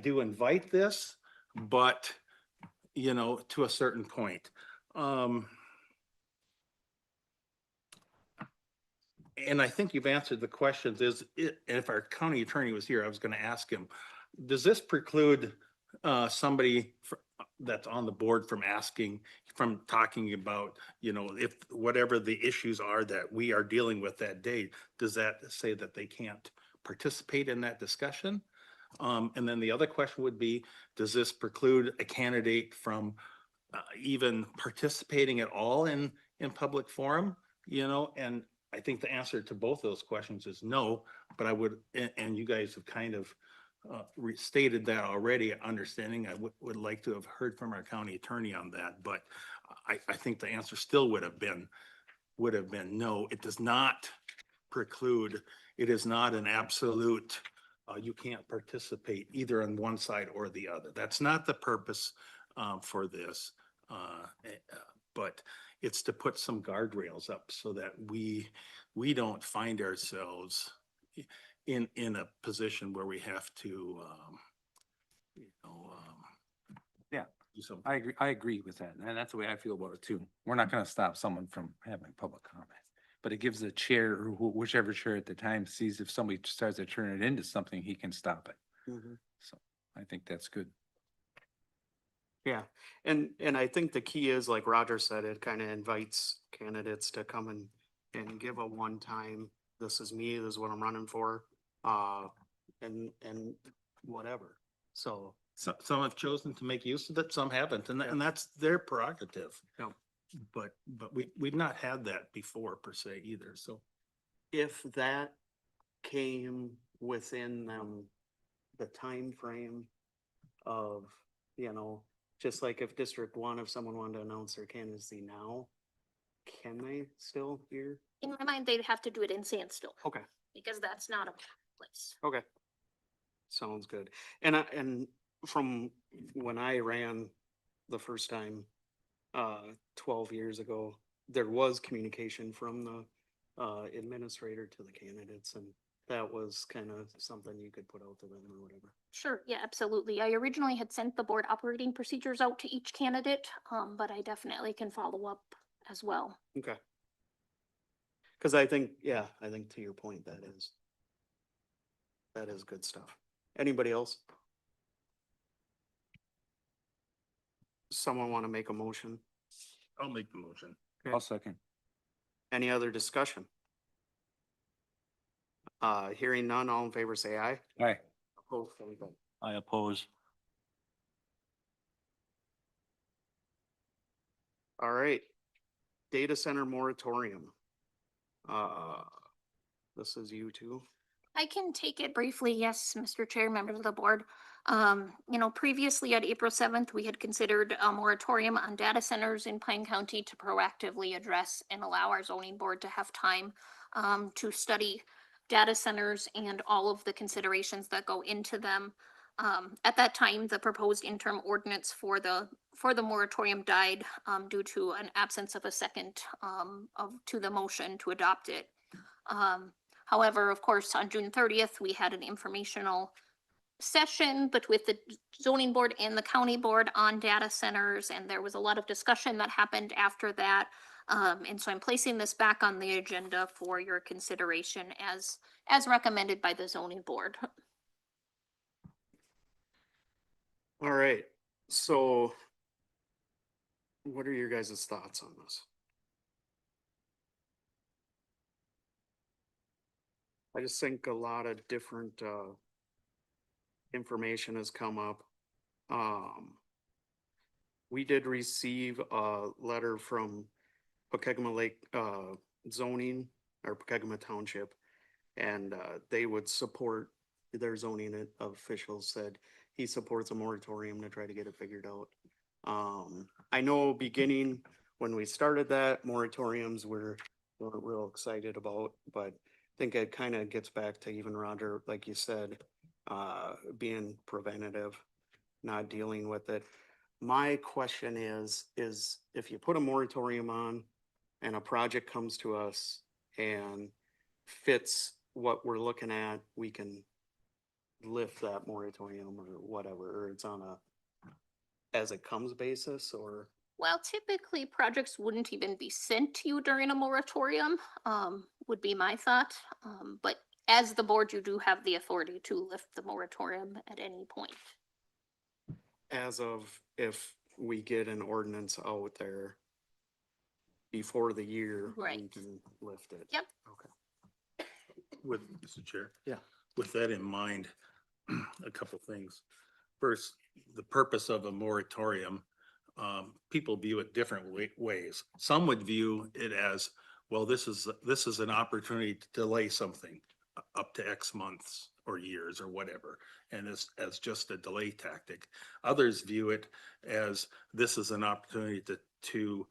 do invite this, but, you know, to a certain point. And I think you've answered the questions. If our county attorney was here, I was going to ask him, does this preclude somebody that's on the board from talking about, you know, if whatever the issues are that we are dealing with that day, does that say that they can't participate in that discussion? And then the other question would be, does this preclude a candidate from even participating at all in public forum? You know, and I think the answer to both those questions is no, but I would, and you guys have kind of stated that already, understanding. I would like to have heard from our county attorney on that, but I think the answer still would have been no. It does not preclude, it is not an absolute, you can't participate either on one side or the other. That's not the purpose for this, but it's to put some guardrails up so that we don't find ourselves in a position where we have to, you know, Yeah. do something. I agree with that. And that's the way I feel about it too. We're not going to stop someone from having public comment. But it gives the chair or whichever chair at the time sees if somebody starts to turn it into something, he can stop it. Mhm. So I think that's good. Yeah, and I think the key is, like Roger said, it kind of invites candidates to come and give a one-time, this is me, this is what I'm running for, and whatever. So, Some have chosen to make use of it, some haven't, and that's their prerogative. Yeah. But we've not had that before per se either, so. if that came within the time frame of, you know, just like if District 1, if someone wanted to announce their candidacy now, can they still hear? In my mind, they'd have to do it in Sandstone Okay. because that's not a place. Okay. Sounds good. And from when I ran the first time, 12 years ago, there was communication from the administrator to the candidates, and that was kind of something you could put out to them or whatever. Sure, yeah, absolutely. I originally had sent the board operating procedures out to each candidate, but I definitely can follow up as well. Okay. Cause I think to your point, that is. That is good stuff. Anybody else? Someone want to make a motion? I'll make the motion. I'll second. Any other discussion? Hearing none, all in favor say aye. Aye. Opposed, say no. I oppose. All right. Data center moratorium. This is you too. I can take it briefly. Yes, Mr. Chair, members of the board. Previously at April 7th, we had considered a moratorium on data centers in Pine County to proactively address and allow our zoning board to have time to study data centers and all of the considerations that go into them. At that time, the proposed interim ordinance for the moratorium died due to an absence of a second to the motion to adopt it. However, of course, on June 30th, we had an informational session, but with the zoning board and the county board on data centers, and there was a lot of discussion that happened after that. And so I'm placing this back on the agenda for your consideration as recommended by the zoning board. All right, so what are your guys' thoughts on this? I just think a lot of different information has come up. We did receive a letter from Pokegama Lake zoning or Pokegama Township, and they would support, their zoning officials said he supports a moratorium to try to get it figured out. I know beginning when we started that, moratoriums weren't real excited about, but I think it kind of gets back to even Roger, like you said, being preventative, not dealing with it. My question is if you put a moratorium on and a project comes to us and fits what we're looking at, we can lift that moratorium or whatever, or it's on a as it comes basis, or? Well, typically projects wouldn't even be sent to you during a moratorium, would be my thought. But as the board, you do have the authority to lift the moratorium at any point. As of if we get an ordinance out there before the year, we Right. can lift it. Yep. Okay. With, Mr. Chair? Yeah. With that in mind, a couple things. First, the purpose of a moratorium, people view it different ways. Some would view it as, well, this is an opportunity to delay something up to X months or years or whatever, and as just a delay tactic. Others view it as this is an opportunity to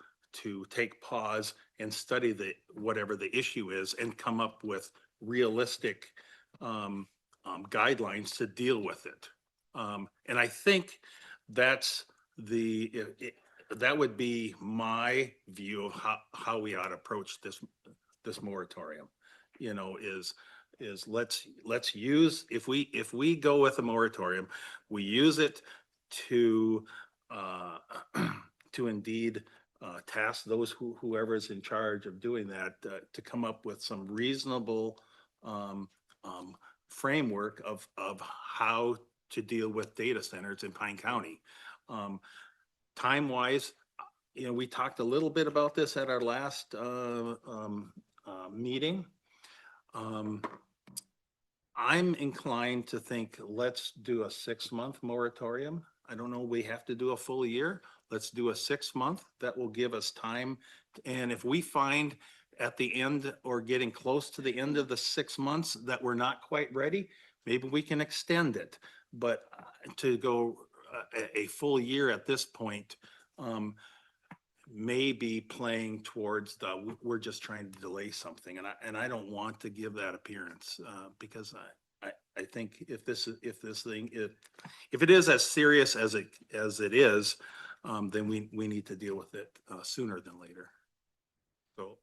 take pause and study whatever the issue is and come up with realistic guidelines to deal with it. And I think that's that would be my view of how we ought to approach this moratorium. Is let's use, if we go with a moratorium, we use it to indeed task those whoever is in charge of doing that to come up with some reasonable framework of how to deal with data centers in Pine County. Time wise, we talked a little bit about this at our last meeting. I'm inclined to think let's do a 6-month moratorium. I don't know, we have to do a full year. Let's do a 6-month. That will give us time. And if we find at the end or getting close to the end of the 6 months that we're not quite ready, maybe we can extend it. But to go a full year at this point may be playing towards we're just trying to delay something, and I don't want to give that appearance because I think if it is as serious as it is, then we need to deal with it sooner than later. So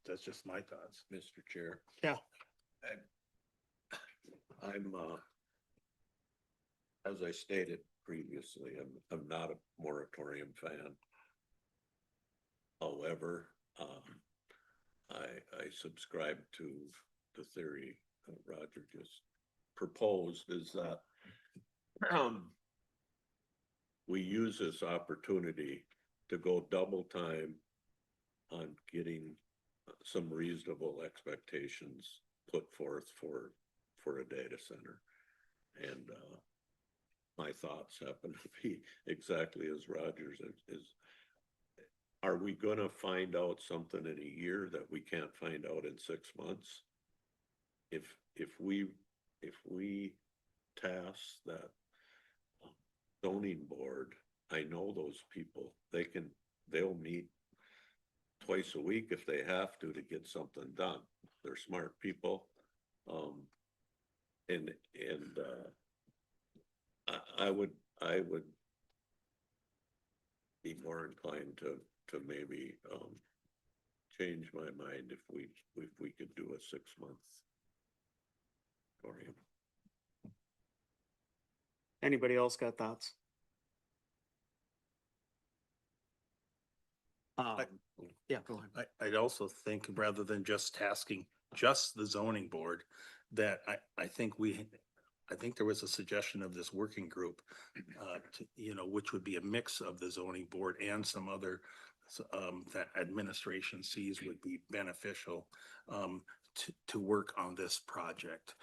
that's just my thoughts, Mr. Chair. Yeah. I'm as I stated previously, I'm not a moratorium fan. However, I subscribe to the theory Roger just proposed is that we use this opportunity to go double time on getting some reasonable expectations put forth for a data center. And, my thoughts happen to be exactly as Rogers is. Are we gonna find out something in a year that we can't find out in 6 months? If we task that zoning board, I know those people, they'll meet twice a week if they have to get something done. They're smart people. I would be more inclined to maybe, change my mind if we could do a 6-month moratorium. Anybody else got thoughts? Yeah, go ahead. I'd also think rather than just tasking just the zoning board, that I think there was a suggestion of this working group, which would be a mix of the zoning board and some other that administration sees would be beneficial to work on this project,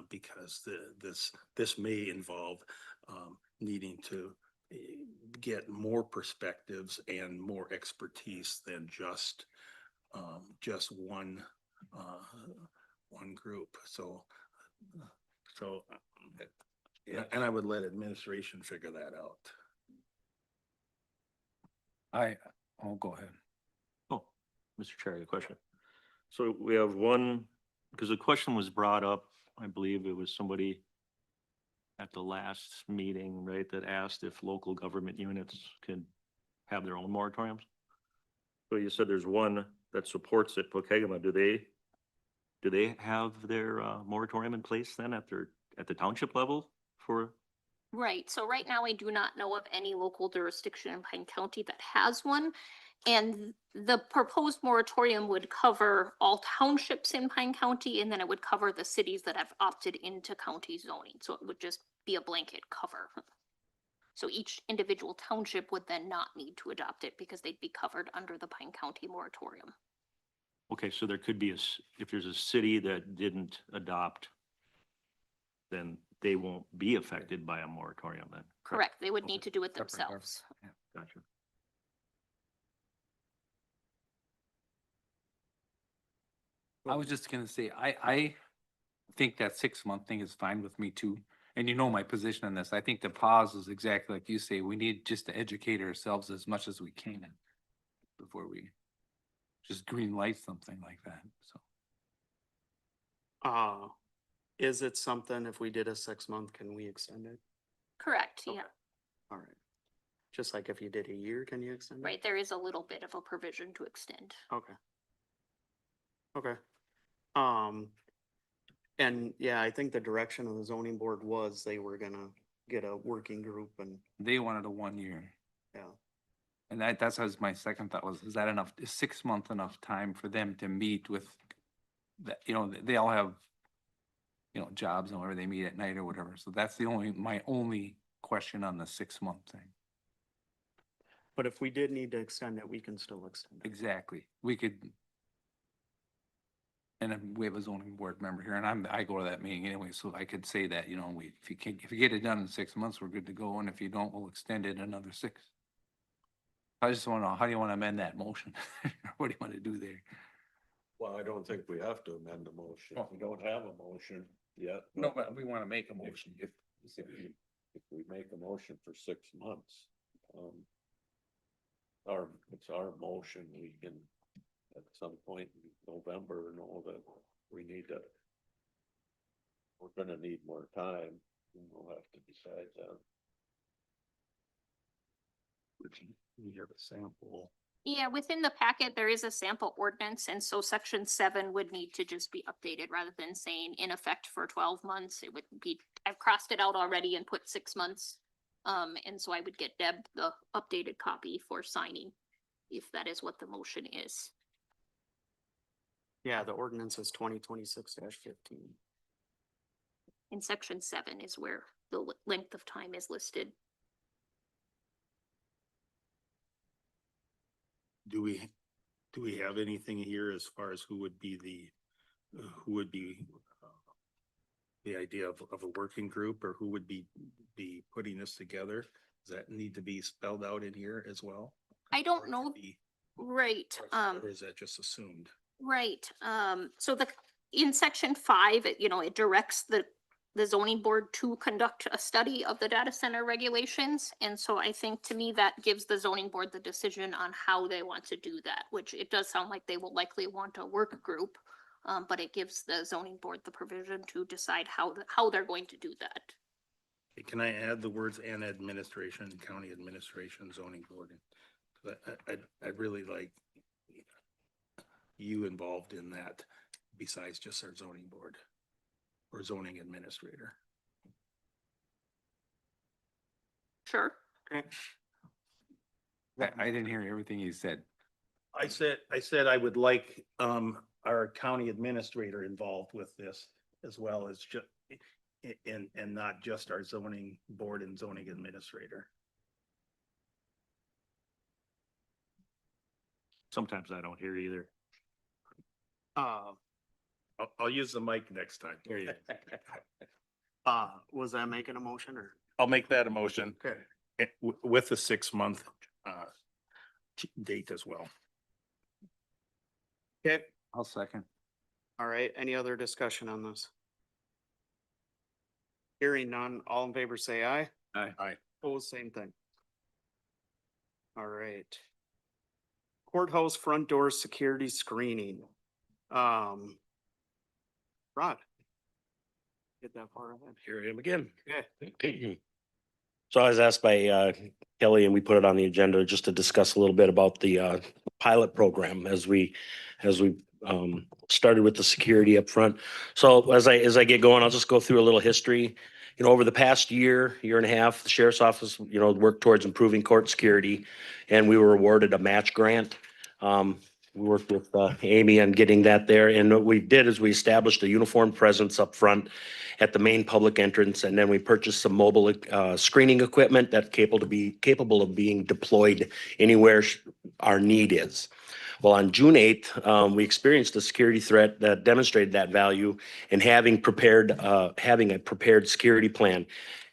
because this may involve needing to get more perspectives and more expertise than just one group. So, and I would let administration figure that out. Go ahead. Oh, Mr. Chair, I have a question. So we have one, because the question was brought up, I believe it was somebody at the last meeting, right, that asked if local government units could have their own moratoriums. So you said there's one that supports it, Pokegama. Do they have their moratorium in place then at the township level for? Right, so right now I do not know of any local jurisdiction in Pine County that has one. And the proposed moratorium would cover all townships in Pine County, and then it would cover the cities that have opted into county zoning. So it would just be a blanket cover. So each individual township would then not need to adopt it because they'd be covered under the Pine County moratorium. Okay, so there could be if there's a city that didn't adopt, then they won't be affected by a moratorium then? Correct, they would need to do it Separate government. themselves. Yeah. Gotcha. I was just gonna say, I think that 6-month thing is fine with me too. And you know my position on this. I think the pause is exactly like you say, we need just to educate ourselves as much as we can before we just green light something like that, so. Is it something, if we did a 6-month, can we extend it? Correct, yeah, All right. Just like if you did a year, can you extend it? right, there is a little bit of a provision to extend. Okay. Okay. And yeah, I think the direction of the zoning board was they were gonna get a working group and, They wanted a 1 year. yeah. And that's was my second thought was, is that enough, is 6 month enough time for them to meet with that, they all have, jobs and whatever, they meet at night or whatever. So that's my only question on the 6-month thing. But if we did need to extend it, we can still extend it. Exactly. We could. And then we have a zoning board member here and I go to that meeting anyway, so I could say that, if you get it done in 6 months, we're good to go. And if you don't, we'll extend it another 6. I just want to know, how do you want to amend that motion? What do you want to do there? Well, I don't think we have to amend the motion. Oh. We don't have a motion yet. No, but we want to make a motion. If we make a motion for 6 months, it's our motion, we can at some point in November know that we're gonna need more time, and we'll have to decide that. We have a sample. Yeah, within the packet, there is a sample ordinance, and so section 7 would need to just be updated rather than saying in effect for 12 months. It would be, I've crossed it out already and put 6 months. And so I would get Deb the updated copy for signing, if that is what the motion is. Yeah, the ordinance is 2026-15. in section 7 is where the length of time is listed. Do we have anything here as far as who would be the idea of a working group, or who would be putting this together? Does that need to be spelled out in here as well? I Or don't it know. could be- Right, Or is that just assumed? right. So in section 5, it directs the zoning board to conduct a study of the data center regulations. And so I think, to me, that gives the zoning board the decision on how they want to do that, which it does sound like they will likely want a work group. But it gives the zoning board the provision to decide how they're going to do that. Can I add the words "and administration," county administration, zoning board? I'd really like you involved in that besides just our zoning board or zoning administrator. Sure. I didn't hear everything you said. I said I would like our county administrator involved with this as well as just and not just our zoning board and zoning administrator. Sometimes I don't hear either. I'll use the mic next time. There you Was that making a motion or? I'll make that a motion. Okay. With the 6-month date as well. Okay, I'll second. all right. Any other discussion on this? Hearing none, all in favor say aye. Aye. Opposed, same thing. All right. Courthouse front door security screening. Rod. Get that far ahead. Here I am again. Okay. So I was asked by Kelly, and we put it on the agenda just to discuss a little bit about the pilot program as we started with the security up front. So as I get going, I'll just go through a little history. You know, over the past year and a half, the sheriff's office, worked towards improving court security, and we were awarded a match grant. We worked with Amy on getting that there, and what we did is we established a uniform presence up front at the main public entrance, and then we purchased some mobile screening equipment that's capable of being deployed anywhere our need is. Well, on June 8th, we experienced a security threat that demonstrated that value in having a prepared security plan.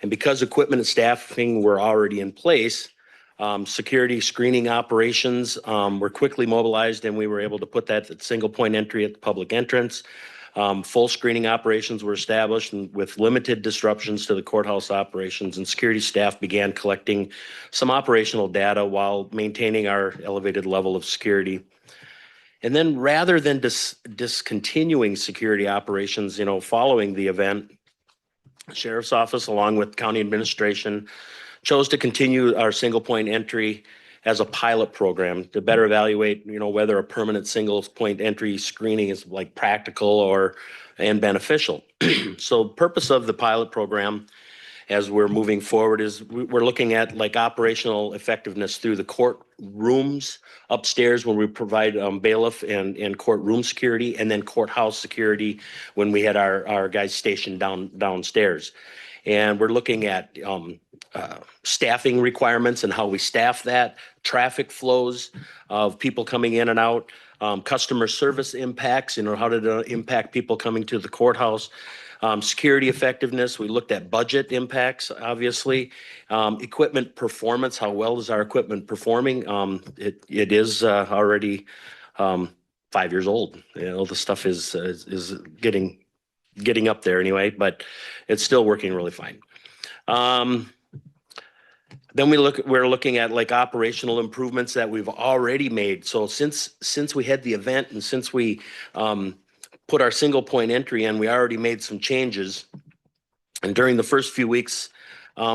And because equipment and staffing were already in place, security screening operations were quickly mobilized, and we were able to put that at single point entry at the public entrance. Full screening operations were established, and with limited disruptions to the courthouse operations, and security staff began collecting some operational data while maintaining our elevated level of security. And then rather than discontinuing security operations, following the event, Sheriff's Office, along with county administration, chose to continue our single point entry as a pilot program to better evaluate, whether a permanent single point entry screening is like practical and beneficial. So the purpose of the pilot program as we're moving forward is we're looking at like operational effectiveness through the courtrooms upstairs when we provide bailiff and courtroom security, and then courthouse security when we had our guys stationed downstairs. And we're looking at staffing requirements and how we staff that, traffic flows of people coming in and out, customer service impacts, how did it impact people coming to the courthouse, security effectiveness. We looked at budget impacts, obviously, equipment performance, how well is our equipment performing? It is already 5 years old. The stuff is getting up there anyway, but it's still working really fine. Then we're looking at like operational improvements that we've already made. So since we had the event and since we put our single point entry in, we already made some changes. And during the first few weeks,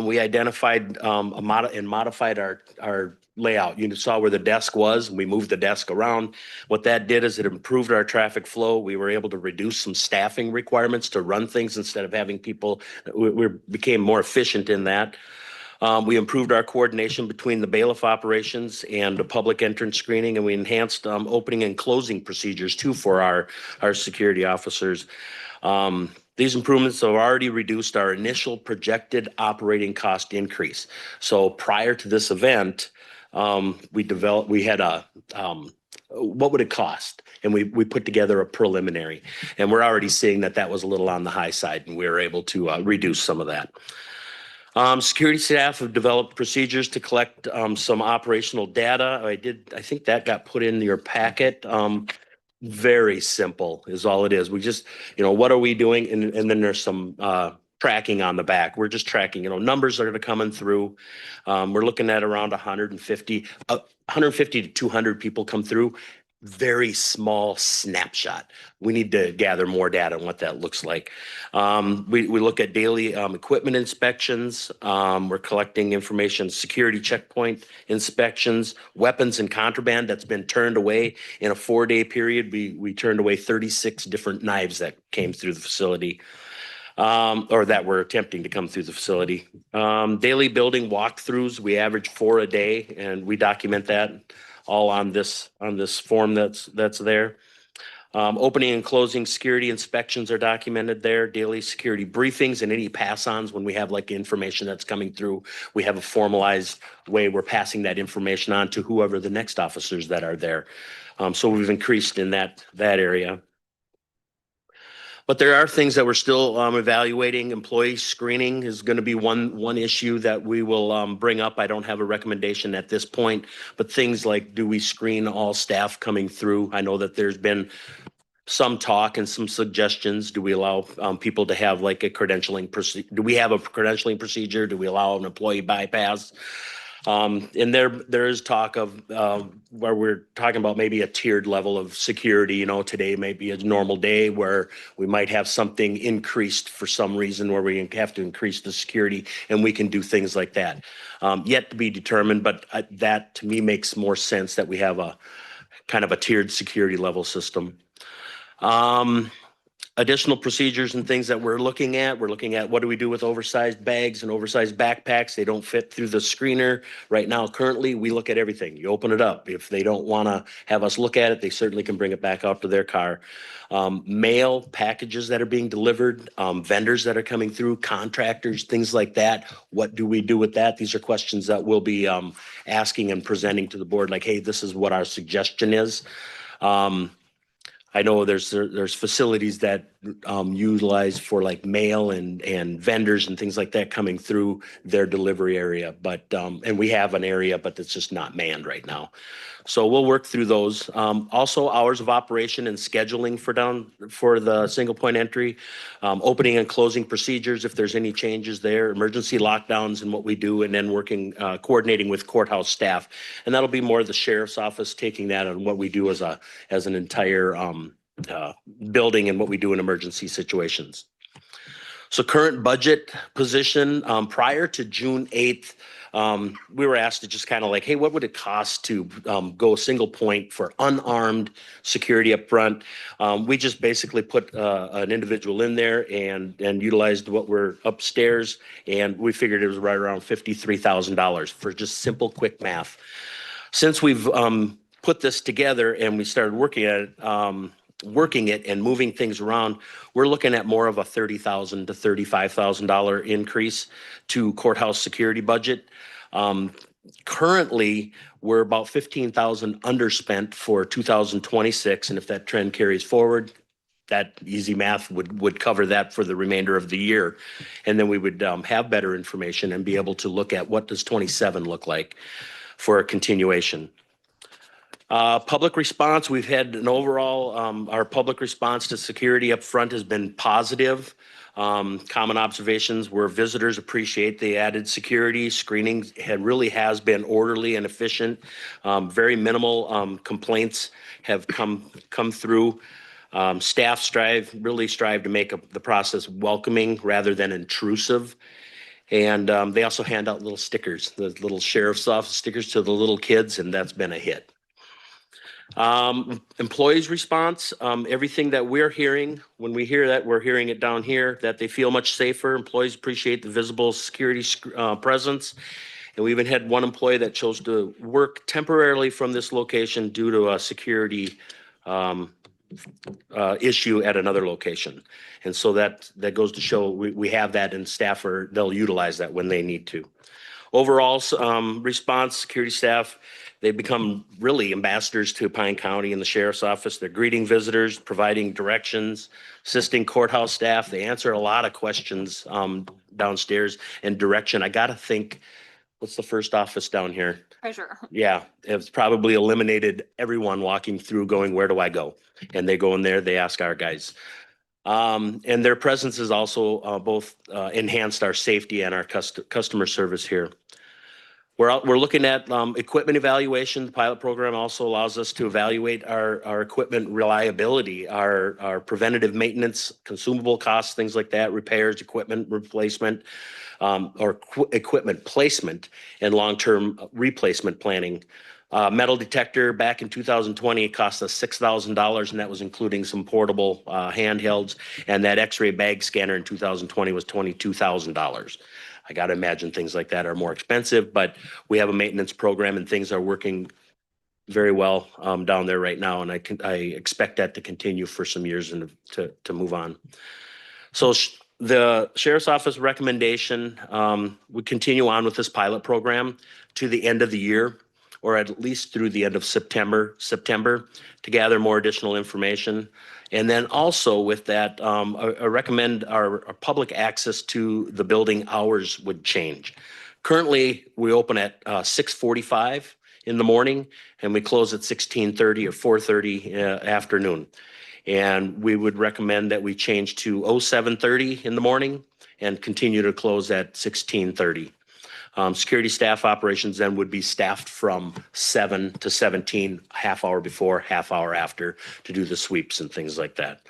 we identified and modified our layout. You saw where the desk was, and we moved the desk around. What that did is it improved our traffic flow. We were able to reduce some staffing requirements to run things instead of having people. We became more efficient in that. We improved our coordination between the bailiff operations and the public entrance screening, and we enhanced opening and closing procedures too for our security officers. These improvements have already reduced our initial projected operating cost increase. So prior to this event, we had a, what would it cost? And we put together a preliminary, and we're already seeing that that was a little on the high side, and we were able to reduce some of that. Security staff have developed procedures to collect some operational data. I think that got put in your packet. Very simple is all it is. We just, what are we doing? And then there's some tracking on the back. We're just tracking, numbers that are coming through. We're looking at around 150 to 200 people come through. Very small snapshot. We need to gather more data on what that looks like. We look at daily equipment inspections. We're collecting information, security checkpoint inspections, weapons and contraband that's been turned away in a 4-day period. We turned away 36 different knives that came through the facility. Or that were attempting to come through the facility. Daily building walkthroughs, we average 4 a day, and we document that all on this form that's there. Opening and closing security inspections are documented there. Daily security briefings and any pass-ons when we have like information that's coming through. We have a formalized way we're passing that information on to whoever the next officers that are there. So we've increased in that area. But there are things that we're still evaluating. Employee screening is going to be one issue that we will bring up. I don't have a recommendation at this point, but things like, do we screen all staff coming through? I know that there's been some talk and some suggestions. Do we allow people to have like a credentialing procedure? Do we have a credentialing procedure? Do we allow an employee bypass? And there is talk of where we're talking about maybe a tiered level of security. Today may be a normal day where we might have something increased for some reason where we have to increase the security, and we can do things like that. Yet to be determined, but that to me makes more sense that we have a kind of a tiered security level system. Additional procedures and things that we're looking at what do we do with oversized bags and oversized backpacks? They don't fit through the screener. Right now, currently, we look at everything. You open it up. If they don't want to have us look at it, they certainly can bring it back out to their car. Mail packages that are being delivered, vendors that are coming through, contractors, things like that. What do we do with that? These are questions that we'll be asking and presenting to the board, like, hey, this is what our suggestion is. I know there's facilities that utilize for like mail and vendors and things like that coming through their delivery area, but and we have an area, but it's just not manned right now. So we'll work through those. Also, hours of operation and scheduling for the single point entry, opening and closing procedures if there's any changes there, emergency lockdowns and what we do, and then working coordinating with courthouse staff, and that'll be more the sheriff's office taking that on what we do as an entire building and what we do in emergency situations. So current budget position, prior to June 8th, we were asked to just kind of like, hey, what would it cost to go single point for unarmed security up front? We just basically put an individual in there and utilized what we're upstairs, and we figured it was right around $53,000 for just simple, quick math. Since we've put this together and we started working it and moving things around, we're looking at more of a $30,000 to $35,000 increase to courthouse security budget. Currently, we're about $15,000 underspent for 2026, and if that trend carries forward, that easy math would cover that for the remainder of the year. And then we would have better information and be able to look at what does 27 look like for a continuation. Public response, we've had an overall, our public response to security up front has been positive. Common observations where visitors appreciate the added security. Screening really has been orderly and efficient. Very minimal complaints have come through. Staff really strive to make the process welcoming rather than intrusive. And they also hand out little stickers, the little sheriff's office stickers to the little kids, and that's been a hit. Employees' response, everything that we're hearing, when we hear that, we're hearing it down here, that they feel much safer. Employees appreciate the visible security presence. And we even had one employee that chose to work temporarily from this location due to a security issue at another location. And so that goes to show we have that, and staff they'll utilize that when they need to. Overall, response, security staff, they become really ambassadors to Pine County and the sheriff's office. They're greeting visitors, providing directions, assisting courthouse staff. They answer a lot of questions downstairs and direction. I gotta think, what's the first office down here? Treasurer. Yeah, it's probably eliminated everyone walking through going, where do I go? And they go in there, they ask our guys. And their presence has also both enhanced our safety and our customer service here. We're looking at equipment evaluation. The pilot program also allows us to evaluate our equipment reliability, our preventative maintenance, consumable costs, things like that, repairs, equipment replacement, or equipment placement, and long-term replacement planning. Metal detector back in 2020, it cost us $6,000, and that was including some portable handhelds. And that X-ray bag scanner in 2020 was $22,000. I got to imagine things like that are more expensive, but we have a maintenance program and things are working very well down there right now. And I expect that to continue for some years and to move on. So the sheriff's office recommendation, we continue on with this pilot program to the end of the year, or at least through the end of September, to gather more additional information. And then also with that, I recommend our public access to the building hours would change. Currently, we open at 6:45 in the morning and we close at 16:30 or 4:30 afternoon. And we would recommend that we change to 07:30 in the morning and continue to close at 16:30. Security staff operations then would be staffed from 7 to 17, half hour before, half hour after, to do the sweeps and things like that.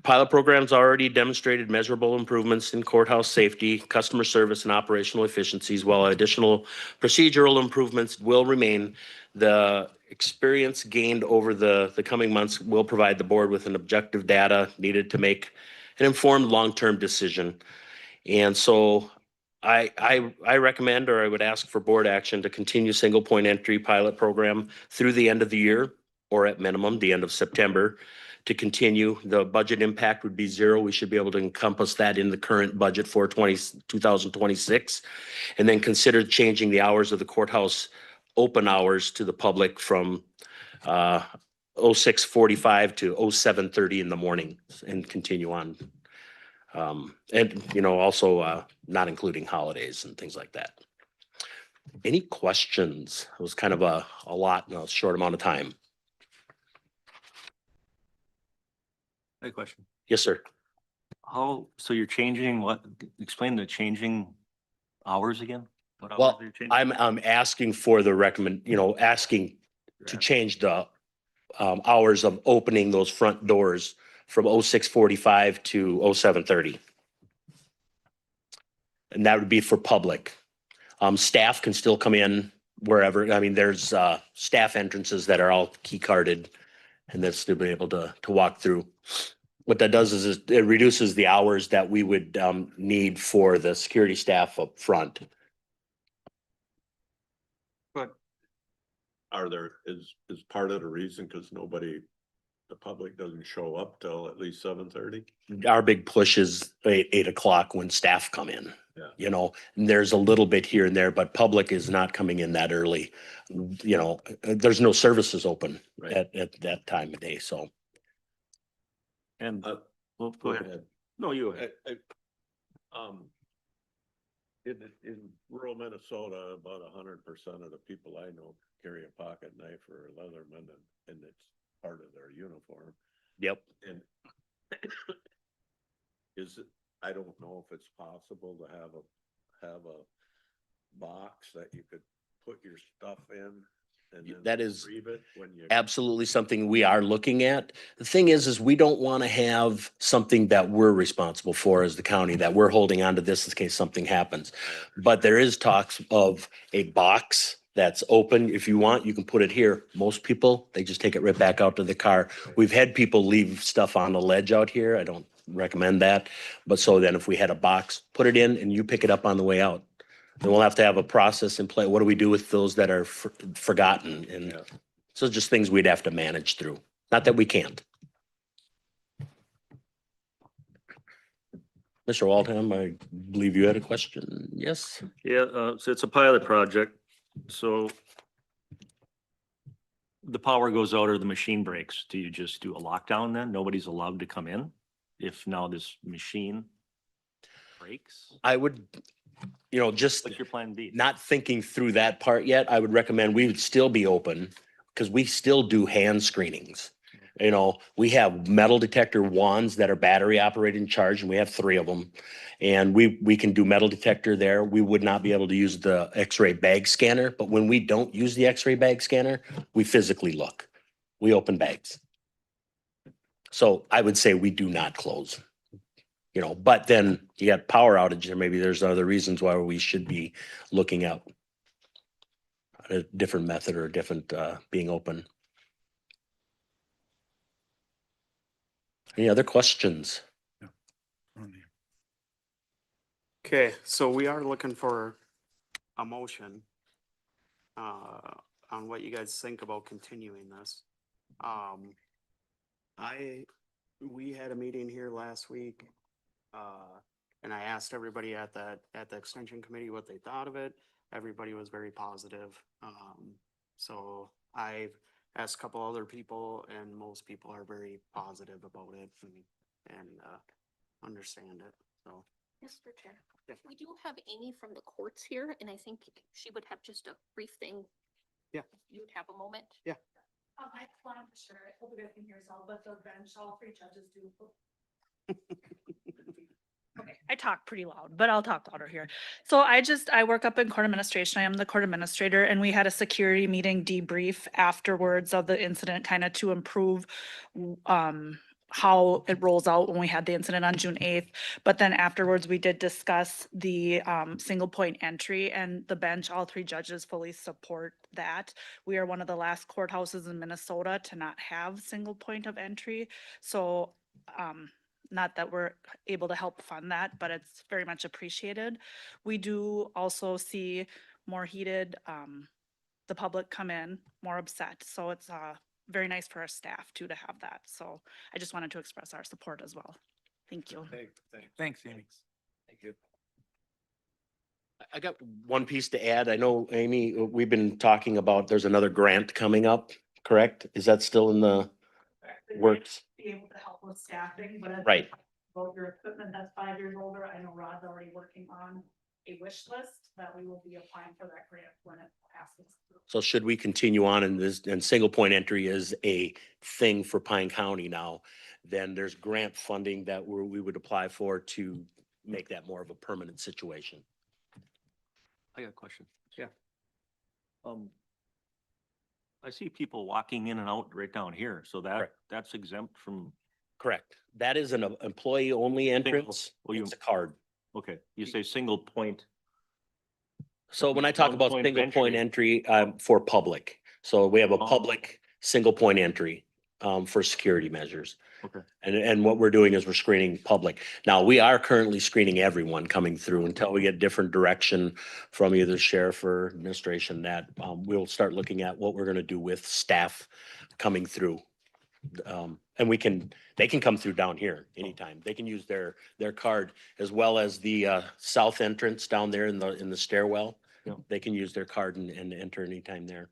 Pilot programs already demonstrated measurable improvements in courthouse safety, customer service, and operational efficiencies, while additional procedural improvements will remain. The experience gained over the coming months will provide the board with an objective data needed to make an informed long-term decision. And so I recommend, or I would ask for board action to continue single point entry pilot program through the end of the year, or at minimum, the end of September, to continue. The budget impact would be zero. We should be able to encompass that in the current budget for 2026. And then consider changing the hours of the courthouse open hours to the public from 06:45 to 07:30 in the morning, and continue on. And, also not including holidays and things like that. Any questions? It was kind of a lot in a short amount of time. I have a question. Yes, sir. So you're changing explain the changing hours again? What hours Well, are you changing? I'm asking for the asking to change the hours of opening those front doors from 06:45 to 07:30. And that would be for public. Staff can still come in wherever. I mean, there's staff entrances that are all key carded, and that's to be able to walk through. What that does is it reduces the hours that we would need for the security staff up front. But is part of the reason because the public doesn't show up till at least 7:30? Our big push is 8 o'clock when staff come in. Yeah. And there's a little bit here and there, but public is not coming in that early. There's no services open Right. at that time of day, so. And, Well, go ahead. No, you go ahead. In rural Minnesota, about 100% of the people I know carry a pocket knife or a Leatherman, and it's part of their uniform. Yep. And I don't know if it's possible to have a box that you could put your stuff in. And then That is retrieve it when you. absolutely something we are looking at. The thing is we don't want to have something that we're responsible for as the county, that we're holding on to this in case something happens. But there is talks of a box that's open. If you want, you can put it here. Most people, they just take it right back out to the car. We've had people leave stuff on the ledge out here. I don't recommend that. But so then if we had a box, put it in and you pick it up on the way out. Then we'll have to have a process in play. What do we do with those that are forgotten? And so just things we'd have to manage through. Not that we can't. Mr. Waldham, I believe you had a question. Yes? Yeah, so it's a pilot project, so the power goes out or the machine breaks. Do you just do a lockdown then? Nobody's allowed to come in if now this machine breaks? I would, just What's your plan B? not thinking through that part yet, I would recommend we would still be open because we still do hand screenings. We have metal detector wands that are battery operated and charged, and we have 3 of them. And we can do metal detector there. We would not be able to use the X-ray bag scanner, but when we don't use the X-ray bag scanner, we physically look. We open bags. So I would say we do not close. But then you got power outage, or maybe there's other reasons why we should be looking at a different method or a different being open. Any other questions? Okay, so we are looking for a motion on what you guys think about continuing this. We had a meeting here last week, and I asked everybody at the extension committee what they thought of it. Everybody was very positive. So I've asked a couple other people, and most people are very positive about it and understand it, so. Mr. Chair, we do have Amy from the courts here, and I think she would have just a brief thing. Yeah. You would have a moment. Yeah. I wanted to share, I hope you guys can hear us all, but the bench, all 3 judges do. Okay, I talk pretty loud, but I'll talk louder here. So I work up in court administration. I am the court administrator, and we had a security meeting debrief afterwards of the incident, kind of to improve how it rolls out when we had the incident on June 8th. But then afterwards, we did discuss the single point entry, and the bench, all 3 judges fully support that. We are one of the last courthouses in Minnesota to not have single point of entry. So not that we're able to help fund that, but it's very much appreciated. We do also see more heated, the public come in more upset. So it's very nice for our staff too to have that. So I just wanted to express our support as well. Thank you. Thanks, Amy. Thank you. I got one piece to add. I know, Amy, we've been talking about, there's another grant coming up, correct? Is that still in the works? Be able to help with staffing, but as Right. about your equipment that's 5 years older, I know Rod's already working on a wish list that we will be applying for that grant when it passes. So should we continue on in this, and single point entry is a thing for Pine County now, then there's grant funding that we would apply for to make that more of a permanent situation. I got a question. Yeah. I see people walking in and out right down here, so Correct. that's exempt from, Correct. That is an employee only entrance. oh, you- It's a card. okay, you say single point. So when I talk One about point of single point entry. entry, for public, so we have a Oh. public single point entry for security measures. Okay. And what we're doing is we're screening public. Now, we are currently screening everyone coming through until we get different direction from either sheriff or administration that we'll start looking at what we're gonna do with staff coming through. And they can come through down here anytime. They can use their card as well as the south entrance down there in the stairwell. Yeah. They can use their card and enter anytime there.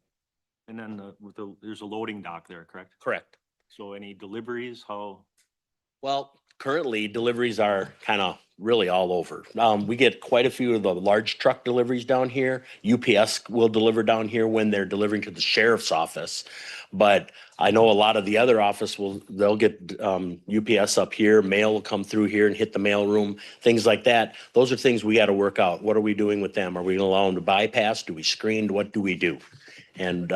And then there's a loading dock there, correct? Correct. So any deliveries, how? Well, currently deliveries are kind of really all over. We get quite a few of the large truck deliveries down here. UPS will deliver down here when they're delivering to the sheriff's office. But I know a lot of the other they'll get UPS up here, mail will come through here and hit the mail room, things like that. Those are things we got to work out. What are we doing with them? Are we gonna allow them to bypass? Do we screen? What do we do? And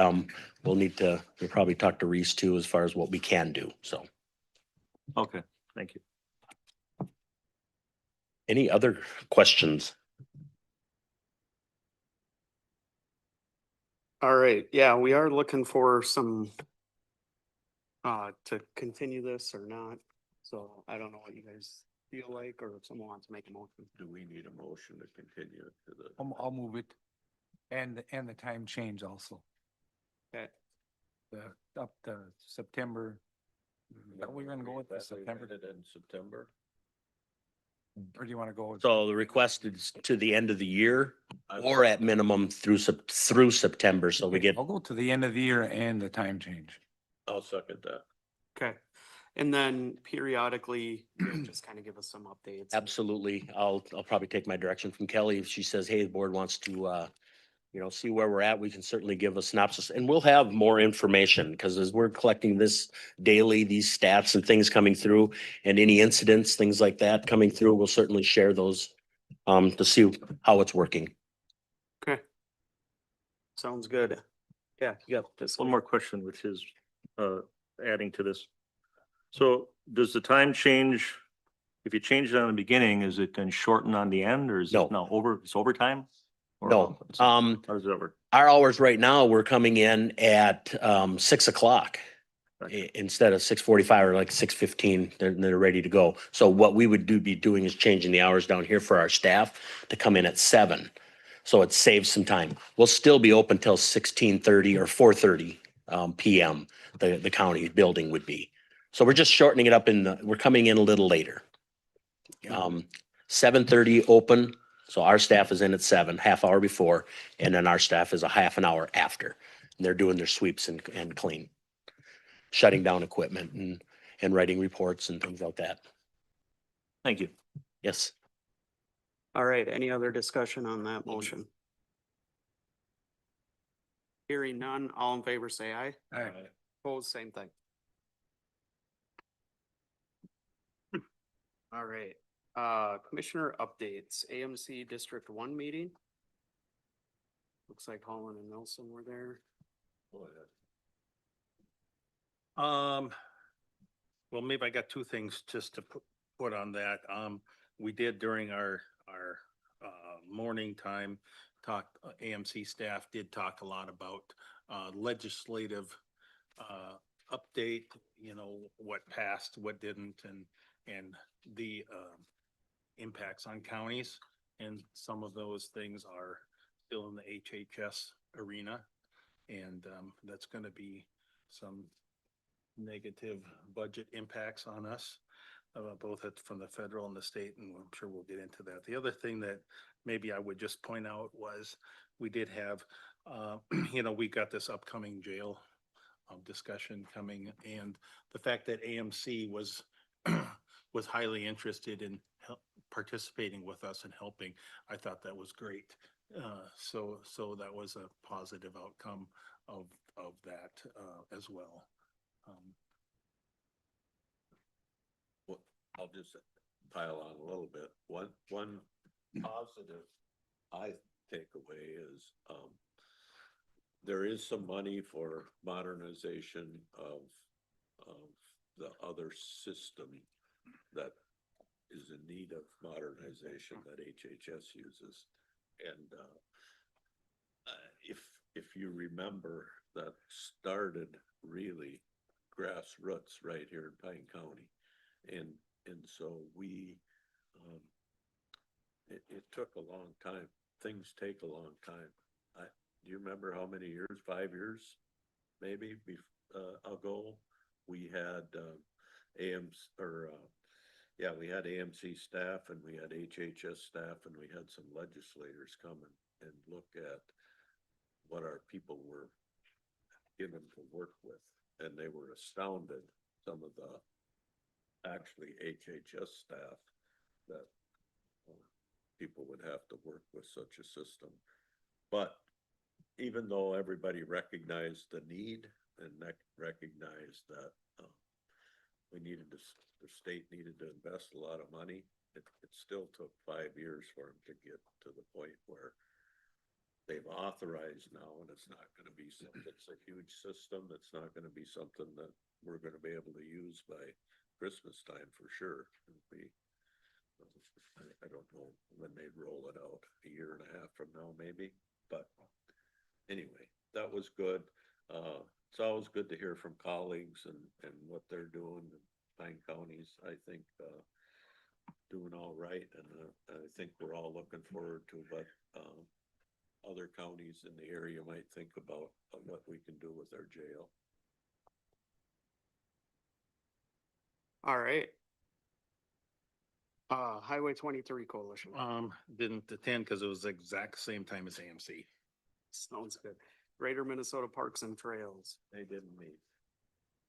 we'll probably talk to Reese too, as far as what we can do. So. Okay, thank you. Any other questions? All right, yeah, we are looking for some to continue this or not. So I don't know what you guys feel like, or if someone wants to make a motion. Do we need a motion to continue to the? I'll move it. And the time change also, Okay, up to September. Are we gonna go with the September, In September? or do you wanna go? with- So the request is to the end of the year or at minimum through through September, so we get, I'll go to the end of the year and the time change. I'll second that. okay. And then periodically, you'll just kind of give us some updates. absolutely, I'll probably take my direction from Kelly. If she says, hey, the board wants to, you know, see where we're at, we can certainly give a synopsis, and we'll have more information, because as we're collecting this daily, these stats and things coming through, and any incidents, things like that coming through, we'll certainly share those to see how it's working. Okay. Sounds good. Yeah, you got this. One more question, which is, adding to this. So does the time change, if you change it on the beginning, is it then shortened on the end, or is No. it now it's overtime? Or No, how does it over? our hours right now, we're coming in at 6 o'clock. Gotcha. Instead of 6:45 or like 6:15, they're ready to go. So what we would be doing is changing the hours down here for our staff to come in at 7. So it saves some time. We'll still be open till 16:30 or 4:30 PM, the county building would be. So we're just shortening it up we're coming in a little later. 7:30 open, so our staff is in at 7, half hour before, and then our staff is a half an hour after. And they're doing their sweeps and clean, shutting down equipment and writing reports and things like that. Thank you. Yes. All right, any other discussion on that motion? Hearing none, all in favor say aye. Aye. Opposed, same thing. All right, commissioner updates, AMC District 1 meeting. Looks like Holland and Nelson were there. Well, maybe I got two things just to put on that. We did during our morning time talk, AMC staff did talk a lot about legislative update, you know, what passed, what didn't, and the impacts on counties. And some of those things are still in the HHS arena. And that's gonna be some negative budget impacts on us, both from the federal and the state, and I'm sure we'll get into that. The other thing that maybe I would just point out was we did have, you know, we got this upcoming jail discussion coming, and the fact that AMC was was highly interested in participating with us and helping, I thought that was great. So that was a positive outcome of that as well. Well, I'll just pile on a little bit. One positive I take away is, there is some money for modernization of the other system that is in need of modernization that HHS uses. And if you remember, that started really grassroots right here in Pine County. And so it took a long time. Things take a long time. Do you remember how many years, 5 years, maybe, ago, we had we had AMC staff and we had HHS staff and we had some legislators come and look at what our people were given to work with. And they were astounded, some of the actually HHS staff, that people would have to work with such a system. But even though everybody recognized the need and recognized that the state needed to invest a lot of money, it still took 5 years for them to get to the point where they've authorized now, and it's not gonna be something, it's a huge system. It's not gonna be something that we're gonna be able to use by Christmas time for sure. It'll be, I don't know when they'd roll it out, a year and a half from now, maybe, but anyway, that was good. It's always good to hear from colleagues and what they're doing in Pine counties. I think, doing all right, and I think we're all looking forward to what other counties in the area might think about what we can do with our jail. All right. Highway 23 Coalition. Didn't attend because it was the exact same time as AMC. Sounds good. Greater Minnesota Parks and Trails. They didn't meet.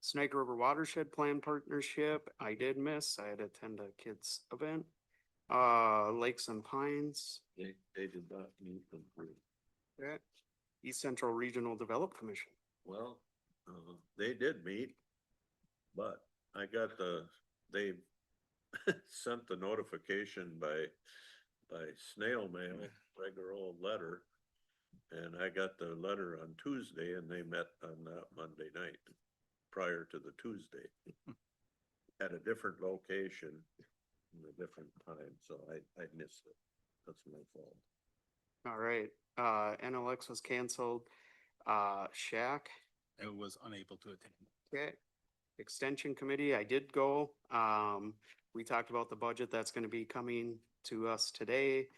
Snake River Watershed Plan Partnership, I did miss. I had to attend a kids event. Lakes and Pines. They did not meet them. Okay. East Central Regional Development Commission. Well, they did meet, but I got they sent the notification by snail mail, regular old letter. And I got the letter on Tuesday and they met on that Monday night prior to the Tuesday. At a different location, in a different time, so I missed it. That's my fault. All right. NLX was canceled. Shack. I was unable to attend. Okay. Extension Committee, I did go. We talked about the budget that's gonna be coming to us today.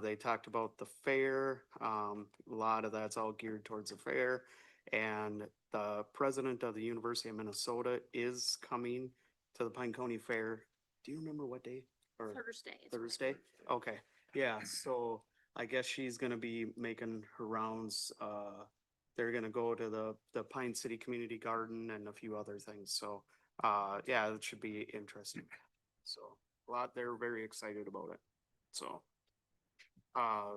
They talked about the fair. A lot of that's all geared towards the fair. And the president of the University of Minnesota is coming to the Pine County Fair. Do you remember what day? Or Thursday. is what I Thursday? heard. Okay, yeah, so I guess she's gonna be making her rounds. They're gonna go to the Pine City Community Garden and a few other things, so, yeah, it should be interesting. So, they're very excited about it, so.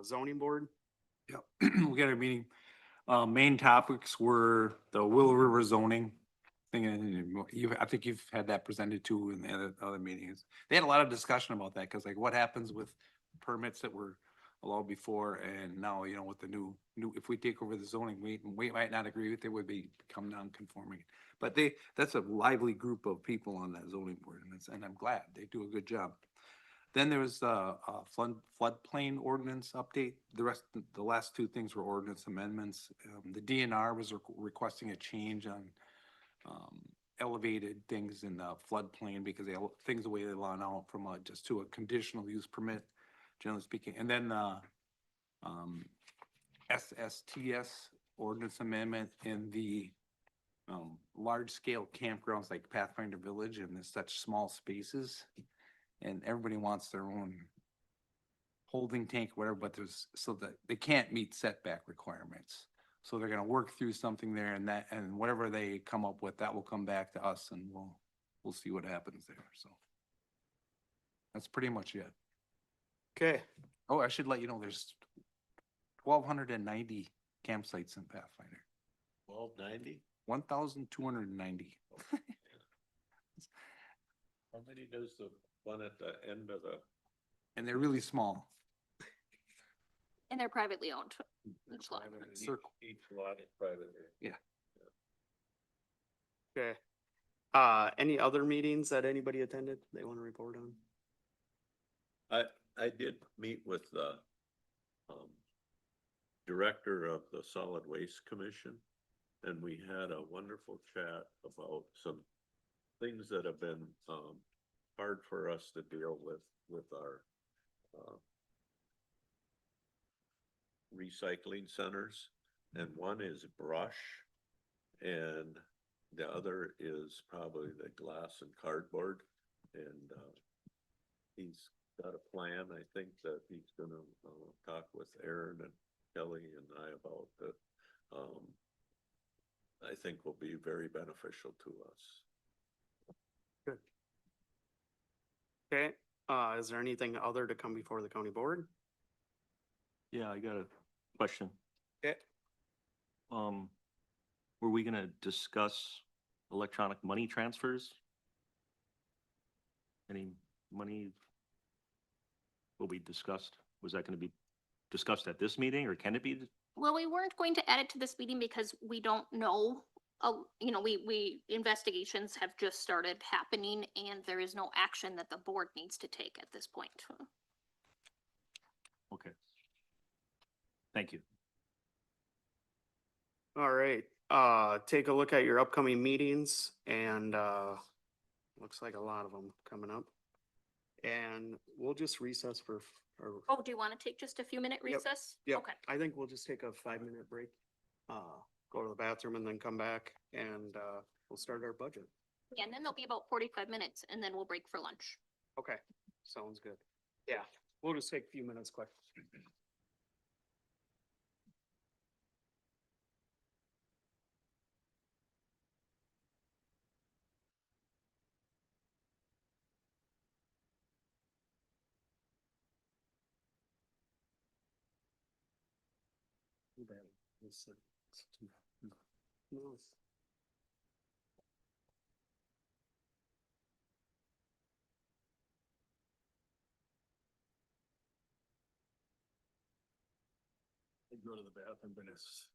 Zoning Board, Yep, we got our meeting. Main topics were the Willow River zoning thing, and I think you've had that presented too in the other meetings. They had a lot of discussion about that, cause like what happens with permits that were allowed before and now, you know, with the new, if we take over the zoning, we might not agree with it, would become non-conforming. But that's a lively group of people on that zoning board, and I'm glad they do a good job. Then there was a floodplain ordinance update. The last two things were ordinance amendments. The DNR was requesting a change on elevated things in the floodplain because things the way they allow now from just to a conditional use permit, generally speaking. And then SSTS ordinance amendment in the large scale campgrounds like Pathfinder Village and there's such small spaces. And everybody wants their own holding tank, whatever, but so that they can't meet setback requirements. So they're gonna work through something there and whatever they come up with, that will come back to us and we'll see what happens there, so. That's pretty much it. okay, Oh, I should let you know, there's 1,290 campsites in Pathfinder, 1290? 1,290. How many does the one at the end of the? And they're really small. And they're privately owned. Each lot. Circle. Each lot is private. okay. Any other meetings that anybody attended they wanna report on? I did meet with the director of the Solid Waste Commission, and we had a wonderful chat about some things that have been hard for us to deal with our recycling centers. And one is brush, and the other is probably the glass and cardboard. And he's got a plan, I think, that he's gonna talk with Aaron and Kelly and I about that. I think will be very beneficial to us. Okay, is there anything other to come before the county board? Yeah, I got a question. Okay. Were we gonna discuss electronic money transfers? Any money will be discussed? Was that gonna be discussed at this meeting or can it be? Well, we weren't going to add it to this meeting because we don't know. Investigations have just started happening and there is no action that the board needs to take at this point. Okay. Thank you. All right, take a look at your upcoming meetings and, looks like a lot of them coming up. And we'll just recess for. Oh, do you want to take just a few minute Yep, recess? Yep, Okay. I think we'll just take a 5-minute break. Go to the bathroom and then come back and, we'll start our budget. Yeah, and then there'll be about 45 minutes and then we'll break for lunch. Okay, sounds good. Yeah, we'll just take a few minutes quick. No. I go to the bathroom, but it's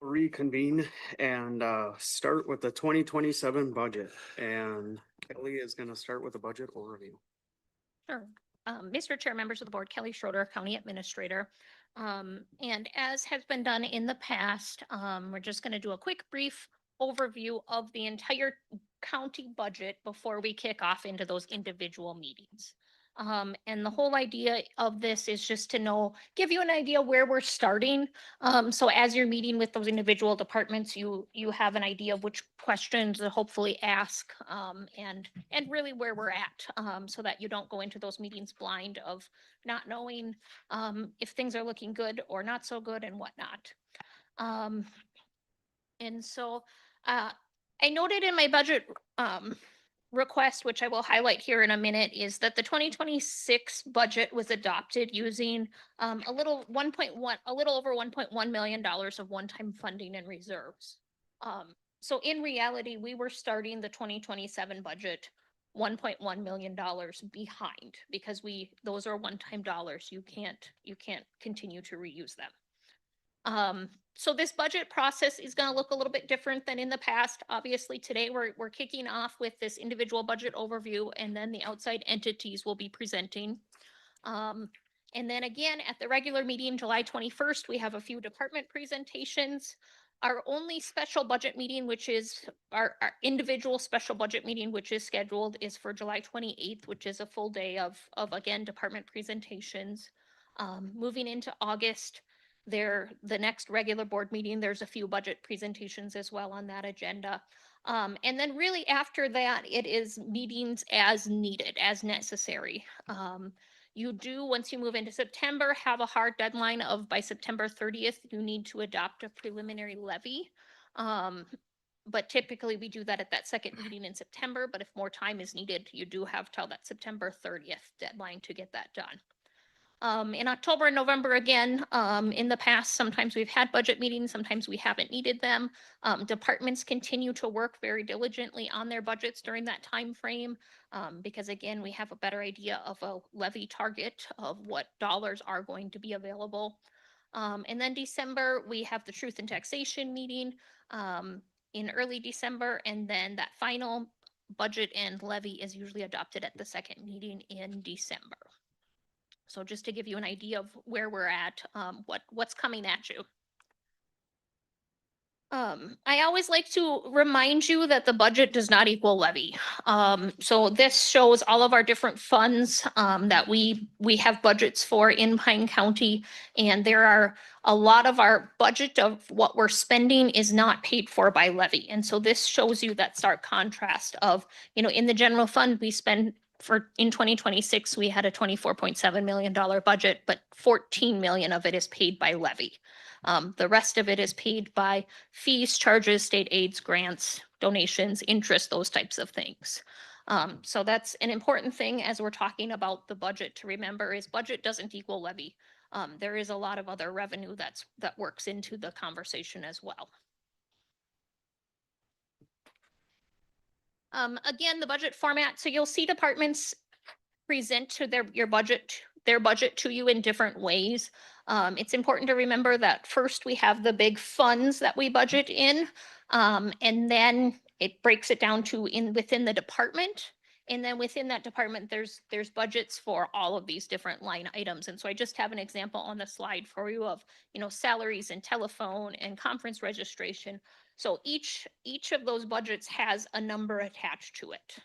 reconvene and start with the 2027 budget. And Kelly is gonna start with the budget overview. Sure. Mr. Chair, members of the board, Kelly Schroeder, County Administrator. And as has been done in the past, we're just going to do a quick brief overview of the entire county budget before we kick off into those individual meetings. And the whole idea of this is just to know, give you an idea where we're starting. So as you're meeting with those individual departments, you have an idea of which questions to hopefully ask, and really where we're at, so that you don't go into those meetings blind of not knowing, if things are looking good or not so good and whatnot. And so, I noted in my budget, request, which I will highlight here in a minute, is that the 2026 budget was adopted using a little over $1.1 million of one-time funding and reserves. So in reality, we were starting the 2027 budget $1.1 million behind, because those are one-time dollars. You can't continue to reuse them. So this budget process is going to look a little bit different than in the past. Obviously, today we're kicking off with this individual budget overview, and then the outside entities will be presenting. And then again, at the regular meeting, July 21st, we have a few department presentations. Our only special budget meeting, which is our individual special budget meeting, which is scheduled, is for July 28th, which is a full day of again, department presentations. Moving into August, the next regular board meeting, there's a few budget presentations as well on that agenda. And then really after that, it is meetings as needed, as necessary. You do, once you move into September, have a hard deadline of by September 30th, you need to adopt a preliminary levy. But typically we do that at that second meeting in September, but if more time is needed, you do have till that September 30th deadline to get that done. In October and November, again, in the past, sometimes we've had budget meetings, sometimes we haven't needed them. Departments continue to work very diligently on their budgets during that time frame, because again, we have a better idea of a levy target of what dollars are going to be available. And then December, we have the Truth and Taxation meeting in early December, and then that final budget and levy is usually adopted at the second meeting in December. So just to give you an idea of where we're at, what's coming at you. I always like to remind you that the budget does not equal levy. So this shows all of our different funds that we have budgets for in Pine County. And there are a lot of our budget of what we're spending is not paid for by levy. And so this shows you that stark contrast of, in the general fund, we spend in 2026, we had a $24.7 million budget, but 14 million of it is paid by levy. The rest of it is paid by fees, charges, state aids, grants, donations, interest, those types of things. So that's an important thing as we're talking about the budget to remember is budget doesn't equal levy. There is a lot of other revenue that works into the conversation as well. Again, the budget format, so you'll see departments present to their budget to you in different ways. It's important to remember that first we have the big funds that we budget in, and then it breaks it down to within the department. And then within that department, there's budgets for all of these different line items. And so I just have an example on the slide for you of, salaries and telephone and conference registration. So each of those budgets has a number attached to it.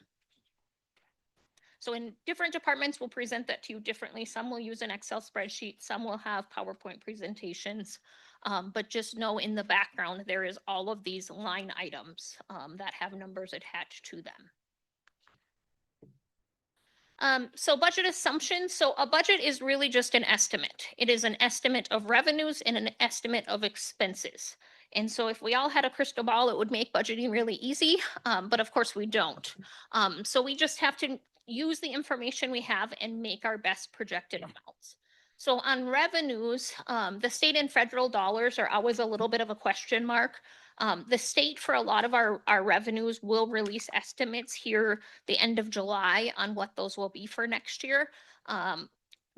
So in different departments, we'll present that to you differently. Some will use an Excel spreadsheet, some will have PowerPoint presentations. But just know in the background, there is all of these line items that have numbers attached to them. So budget assumptions. So a budget is really just an estimate. It is an estimate of revenues and an estimate of expenses. And so if we all had a crystal ball, it would make budgeting really easy. But of course we don't. So we just have to use the information we have and make our best projected amounts. So on revenues, the state and federal dollars are always a little bit of a question mark. The state for a lot of our revenues will release estimates here the end of July on what those will be for next year.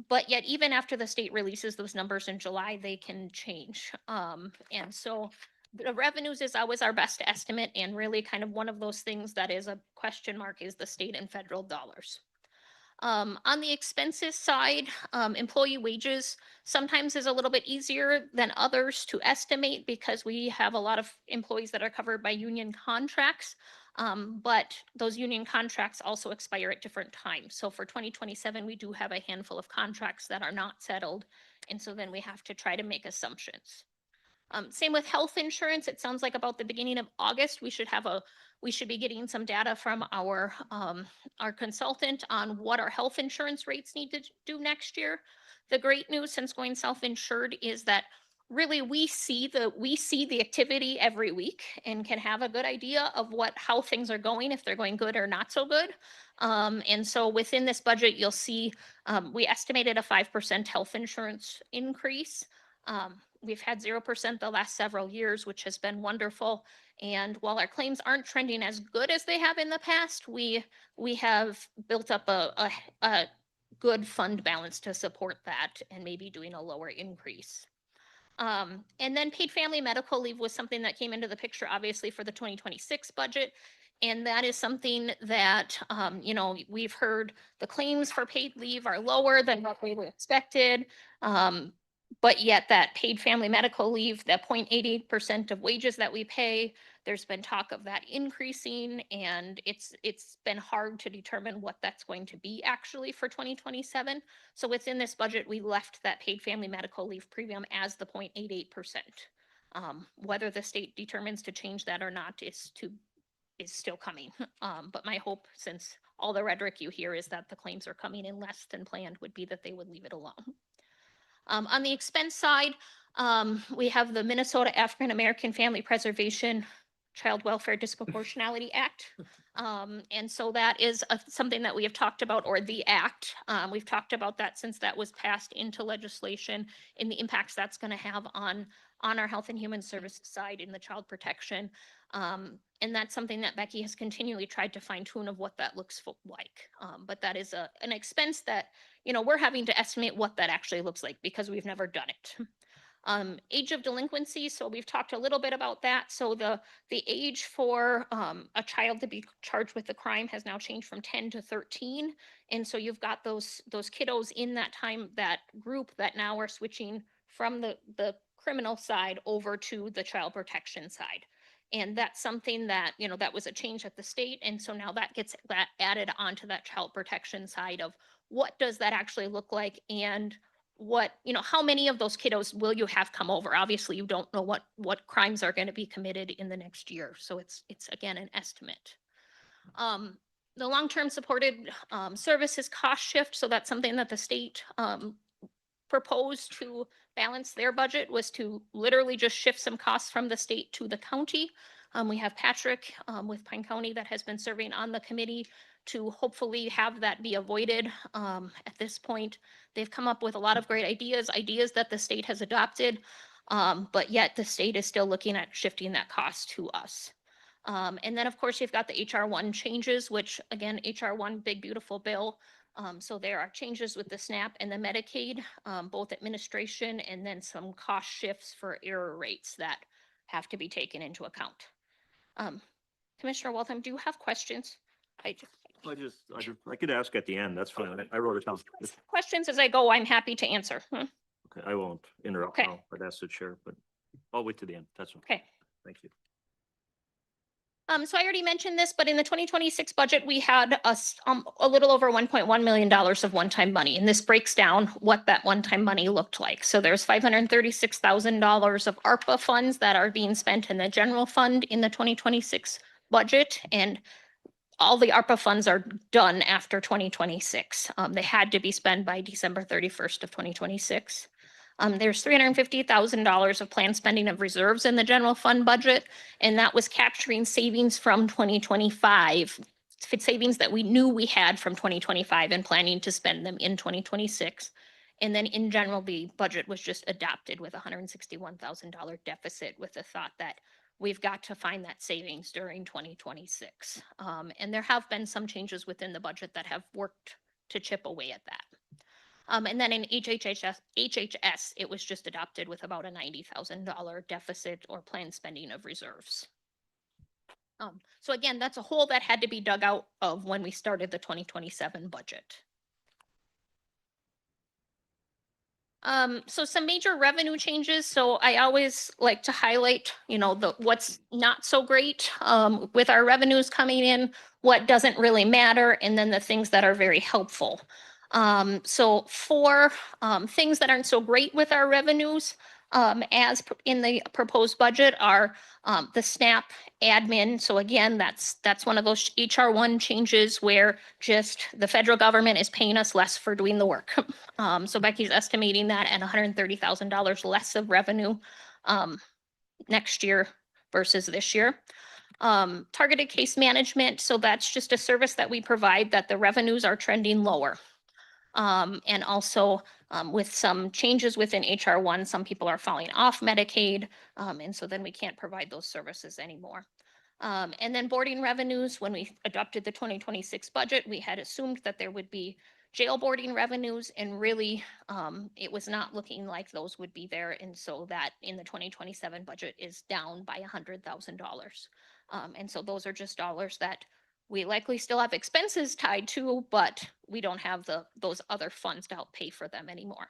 But yet even after the state releases those numbers in July, they can change. And so the revenues is always our best estimate, and really kind of one of those things that is a question mark is the state and federal dollars. On the expenses side, employee wages sometimes is a little bit easier than others to estimate because we have a lot of employees that are covered by union contracts. But those union contracts also expire at different times. So for 2027, we do have a handful of contracts that are not settled. And so then we have to try to make assumptions. Same with health insurance. It sounds like about the beginning of August, we should be getting some data from our consultant on what our health insurance rates need to do next year. The great news since going self-insured is that really we see the activity every week and can have a good idea of how things are going, if they're going good or not so good. And so within this budget, you'll see we estimated a 5% health insurance increase. We've had 0% the last several years, which has been wonderful. And while our claims aren't trending as good as they have in the past, we have built up a good fund balance to support that and maybe doing a lower increase. And then paid family medical leave was something that came into the picture, obviously, for the 2026 budget. And that is something that, we've heard the claims for paid leave are lower than what we were expected. But yet that paid family medical leave, that 0.88% of wages that we pay, there's been talk of that increasing, and it's been hard to determine what that's going to be actually for 2027. So within this budget, we left that paid family medical leave premium as the 0.88%. Whether the state determines to change that or not is still coming. But my hope, since all the rhetoric you hear is that the claims are coming in less than planned, would be that they would leave it alone. On the expense side, we have the Minnesota African American Family Preservation Child Welfare Disproportionality Act. And so that is something that we have talked about, or the act. We've talked about that since that was passed into legislation, and the impacts that's going to have on our Health and Human Services side in the child protection. And that's something that Becky has continually tried to fine tune of what that looks like. But that is an expense that, we're having to estimate what that actually looks like because we've never done it. Age of delinquency. So we've talked a little bit about that. So the age for a child to be charged with the crime has now changed from 10 to 13. And so you've got those kiddos in that time, that group that now are switching from the criminal side over to the child protection side. And that's something that, that was a change at the state. And so now that gets that added onto that child protection side of what does that actually look like, and what, how many of those kiddos will you have come over? Obviously, you don't know what crimes are going to be committed in the next year. So it's again, an estimate. The long-term supported services cost shift. So that's something that the state proposed to balance their budget, was to literally just shift some costs from the state to the county. We have Patrick with Pine County that has been serving on the committee to hopefully have that be avoided. At this point, they've come up with a lot of great ideas that the state has adopted, but yet the state is still looking at shifting that cost to us. And then, of course, you've got the HR1 changes, which again, HR1, big, beautiful bill. So there are changes with the SNAP and the Medicaid, both administration, and then some cost shifts for error rates that have to be taken into account. Commissioner Waltham, do you have questions? I could ask at the end. That's fine. I wrote it down. Questions as I go, I'm happy to answer. Okay, I won't interrupt Okay. now, but that's the chair, but I'll wait to the end. That's okay. Okay. Thank you. So I already mentioned this, but in the 2026 budget, we had a little over $1.1 million of one-time money. And this breaks down what that one-time money looked like. So there's $536,000 of ARPA funds that are being spent in the general fund in the 2026 budget. And all the ARPA funds are done after 2026. They had to be spent by December 31st of 2026. There's $350,000 of planned spending of reserves in the general fund budget, and that was capturing savings from 2025, savings that we knew we had from 2025 and planning to spend them in 2026. And then in general, the budget was just adopted with a $161,000 deficit, with the thought that we've got to find that savings during 2026. And there have been some changes within the budget that have worked to chip away at that. And then in HHS, it was just adopted with about a $90,000 deficit or planned spending of reserves. So again, that's a hole that had to be dug out of when we started the 2027 budget. So some major revenue changes. So I always like to highlight, what's not so great, with our revenues coming in, what doesn't really matter, and then the things that are very helpful. So for, things that aren't so great with our revenues, in the proposed budget are, the SNAP admin. So again, that's one of those HR1 changes where just the federal government is paying us less for doing the work. So Becky's estimating that at $130,000 less of revenue next year versus this year. Targeted case management, so that's just a service that we provide that the revenues are trending lower. And also with some changes within HR1, some people are falling off Medicaid, and so then we can't provide those services anymore. And then boarding revenues, when we adopted the 2026 budget, we had assumed that there would be jail boarding revenues, and really it was not looking like those would be there. And so that in the 2027 budget is down by $100,000. And so those are just dollars that we likely still have expenses tied to, but we don't have those other funds to help pay for them anymore.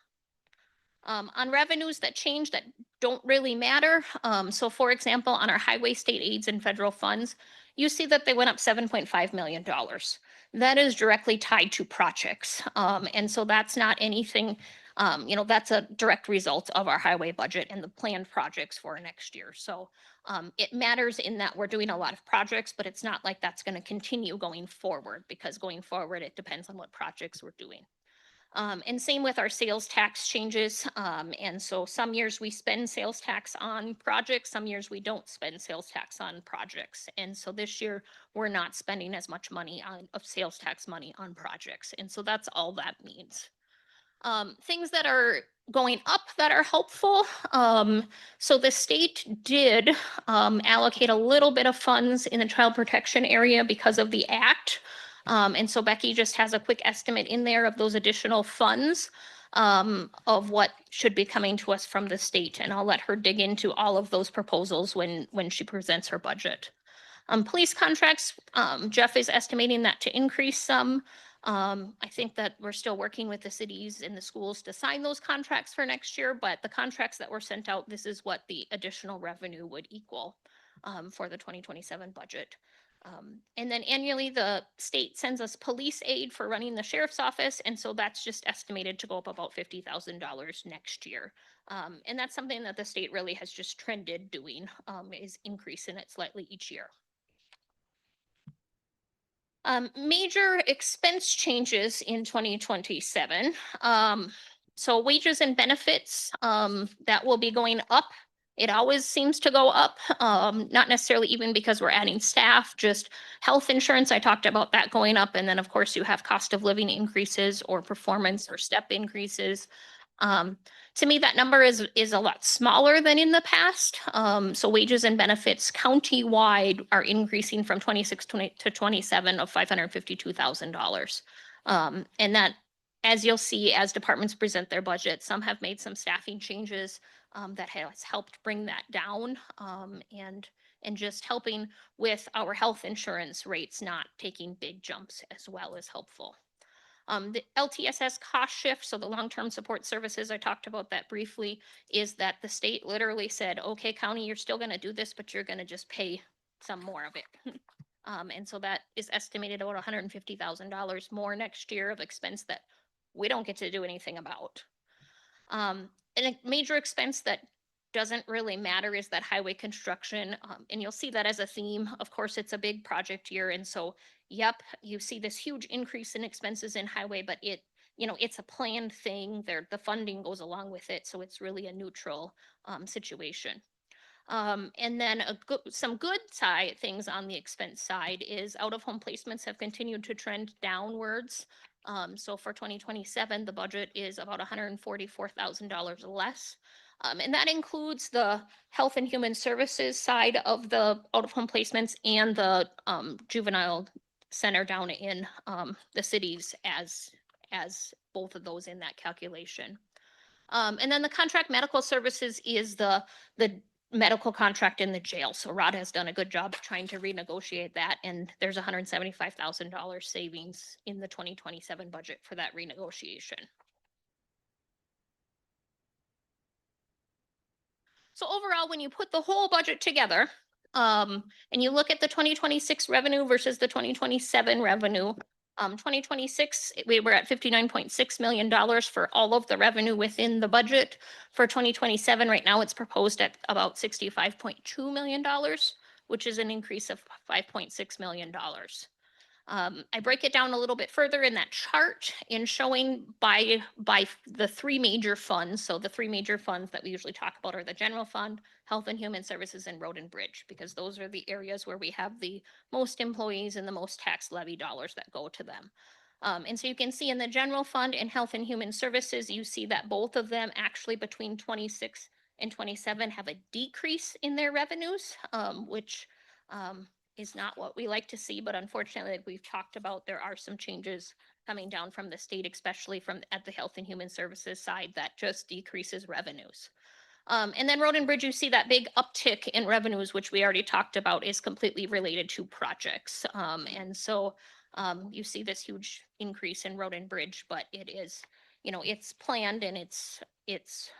On revenues that change that don't really matter. So for example, on our highway, state aids, and federal funds, you see that they went up $7.5 million. That is directly tied to projects. And so that's not anything, that's a direct result of our highway budget and the planned projects for next year. So it matters in that we're doing a lot of projects, but it's not like that's going to continue going forward, because going forward, it depends on what projects we're doing. And same with our sales tax changes. And so some years we spend sales tax on projects, some years we don't spend sales tax on projects. And so this year we're not spending as much money of sales tax money on projects. And so that's all that means. Things that are going up that are helpful. So the state did allocate a little bit of funds in the child protection area because of the act. And so Becky just has a quick estimate in there of those additional funds of what should be coming to us from the state. And I'll let her dig into all of those proposals when she presents her budget. Police contracts, Jeff is estimating that to increase some. I think that we're still working with the cities and the schools to sign those contracts for next year, but the contracts that were sent out, this is what the additional revenue would equal for the 2027 budget. And then annually, the state sends us police aid for running the sheriff's office. And so that's just estimated to go up about $50,000 next year. And that's something that the state really has just trended doing, is increasing it slightly each year. Major expense changes in 2027. So wages and benefits, that will be going up. It always seems to go up, not necessarily even because we're adding staff, just health insurance. I talked about that going up. And then of course you have cost of living increases or performance or step increases. To me, that number is a lot smaller than in the past. So wages and benefits countywide are increasing from 26 to 27 of $552,000. And that, as you'll see, as departments present their budget, some have made some staffing changes that has helped bring that down, and just helping with our health insurance rates not taking big jumps as well is helpful. The LTSS cost shift, so the long-term support services, I talked about that briefly, is that the state literally said, okay, county, you're still going to do this, but you're going to just pay some more of it. And so that is estimated about $150,000 more next year of expense that we don't get to do anything about. And a major expense that doesn't really matter is that highway construction. And you'll see that as a theme. Of course, it's a big project year. And so, yep, you see this huge increase in expenses in highway, but it's a planned thing. The funding goes along with it. So it's really a neutral situation. And then some good side things on the expense side is out-of-home placements have continued to trend downwards. So for 2027, the budget is about $144,000 less. And that includes the Health and Human Services side of the out-of-home placements and the juvenile center down in the cities as as both of those in that calculation. And then the contract medical services is the medical contract in the jail. So Rod has done a good job of trying to renegotiate that, and there's $175,000 savings in the 2027 budget for that renegotiation. So overall, when you put the whole budget together, and you look at the 2026 revenue versus the 2027 revenue, 2026, we were at $59.6 million for all of the revenue within the budget. For 2027, right now, it's proposed at about $65.2 million, which is an increase of $5.6 million. I break it down a little bit further in that chart in showing by the three major funds. So the three major funds that we usually talk about are the general fund, health and human services, and road and bridge, because those are the areas where we have the most employees and the most tax levy dollars that go to them. And so you can see in the general fund and health and human services, you see that both of them actually between 26 and 27 have a decrease in their revenues, which is not what we like to see, but unfortunately, like we've talked about, there are some changes coming down from the state, especially from at the health and human services side, that just decreases revenues. And then road and bridge, you see that big uptick in revenues, which we already talked about, is completely related to projects. And so you see this huge increase in road and bridge, but it is, it's planned, and it's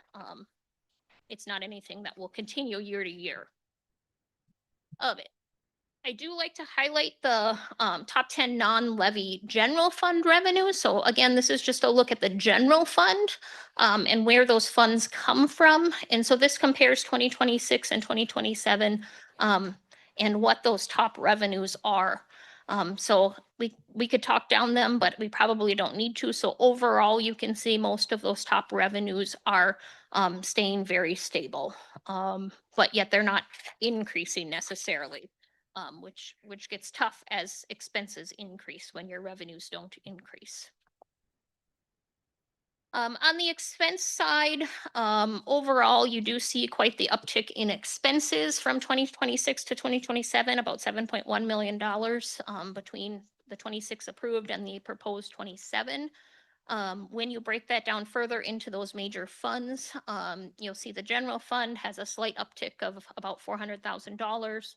not anything that will continue year to year. I do like to highlight the top 10 non-levy general fund revenue. So again, this is just a look at the general fund and where those funds come from. And so this compares 2026 and 2027 and what those top revenues are. So we could talk down them, but we probably don't need to. So overall, you can see most of those top revenues are staying very stable, but yet they're not increasing necessarily. Which gets tough as expenses increase when your revenues don't increase. On the expense side, overall, you do see quite the uptick in expenses from 2026 to 2027, about $7.1 million between the 26 approved and the proposed 27. When you break that down further into those major funds, you'll see the general fund has a slight uptick of about $400,000.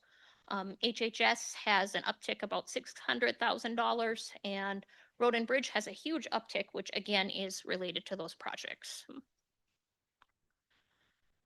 HHS has an uptick about $600,000, and road and bridge has a huge uptick, which again is related to those projects.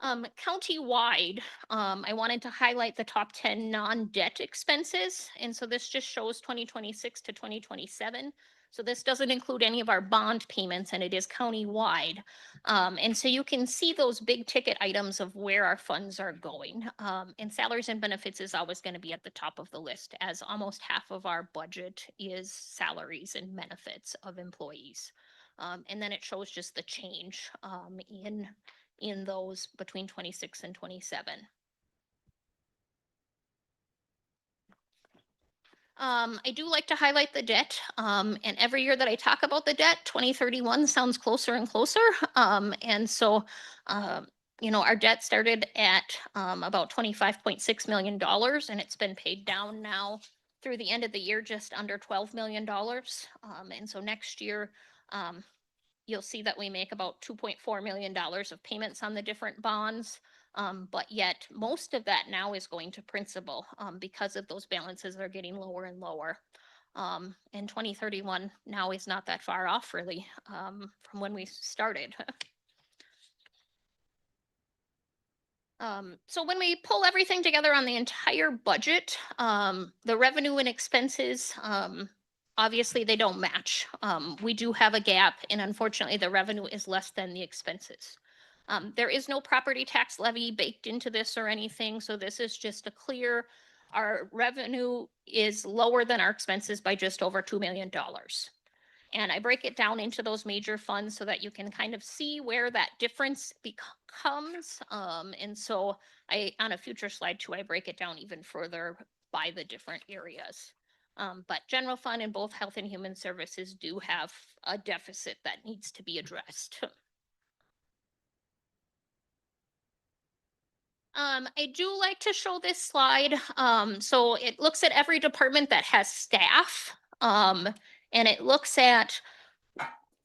Countywide, I wanted to highlight the top 10 non-debt expenses. And so this just shows 2026 to 2027. So this doesn't include any of our bond payments, and it is countywide. And so you can see those big ticket items of where our funds are going. And salaries and benefits is always going to be at the top of the list, as almost half of our budget is salaries and benefits of employees. And then it shows just the change in those between 26 and 27. I do like to highlight the debt, and every year that I talk about the debt, 2031 sounds closer and closer. And so, our debt started at about $25.6 million, and it's been paid down now through the end of the year, just under $12 million. And so next year, you'll see that we make about $2.4 million of payments on the different bonds. But yet most of that now is going to principal because of those balances are getting lower and lower. And 2031 now is not that far off really from when we started. So when we pull everything together on the entire budget, the revenue and expenses, obviously they don't match. We do have a gap, and unfortunately the revenue is less than the expenses. There is no property tax levy baked into this or anything, so this is just a clear, our revenue is lower than our expenses by just over $2 million. And I break it down into those major funds so that you can kind of see where that difference becomes. And so on a future slide too, I break it down even further by the different areas. But general fund and both health and human services do have a deficit that needs to be addressed. I do like to show this slide. So it looks at every department that has staff. And it looks at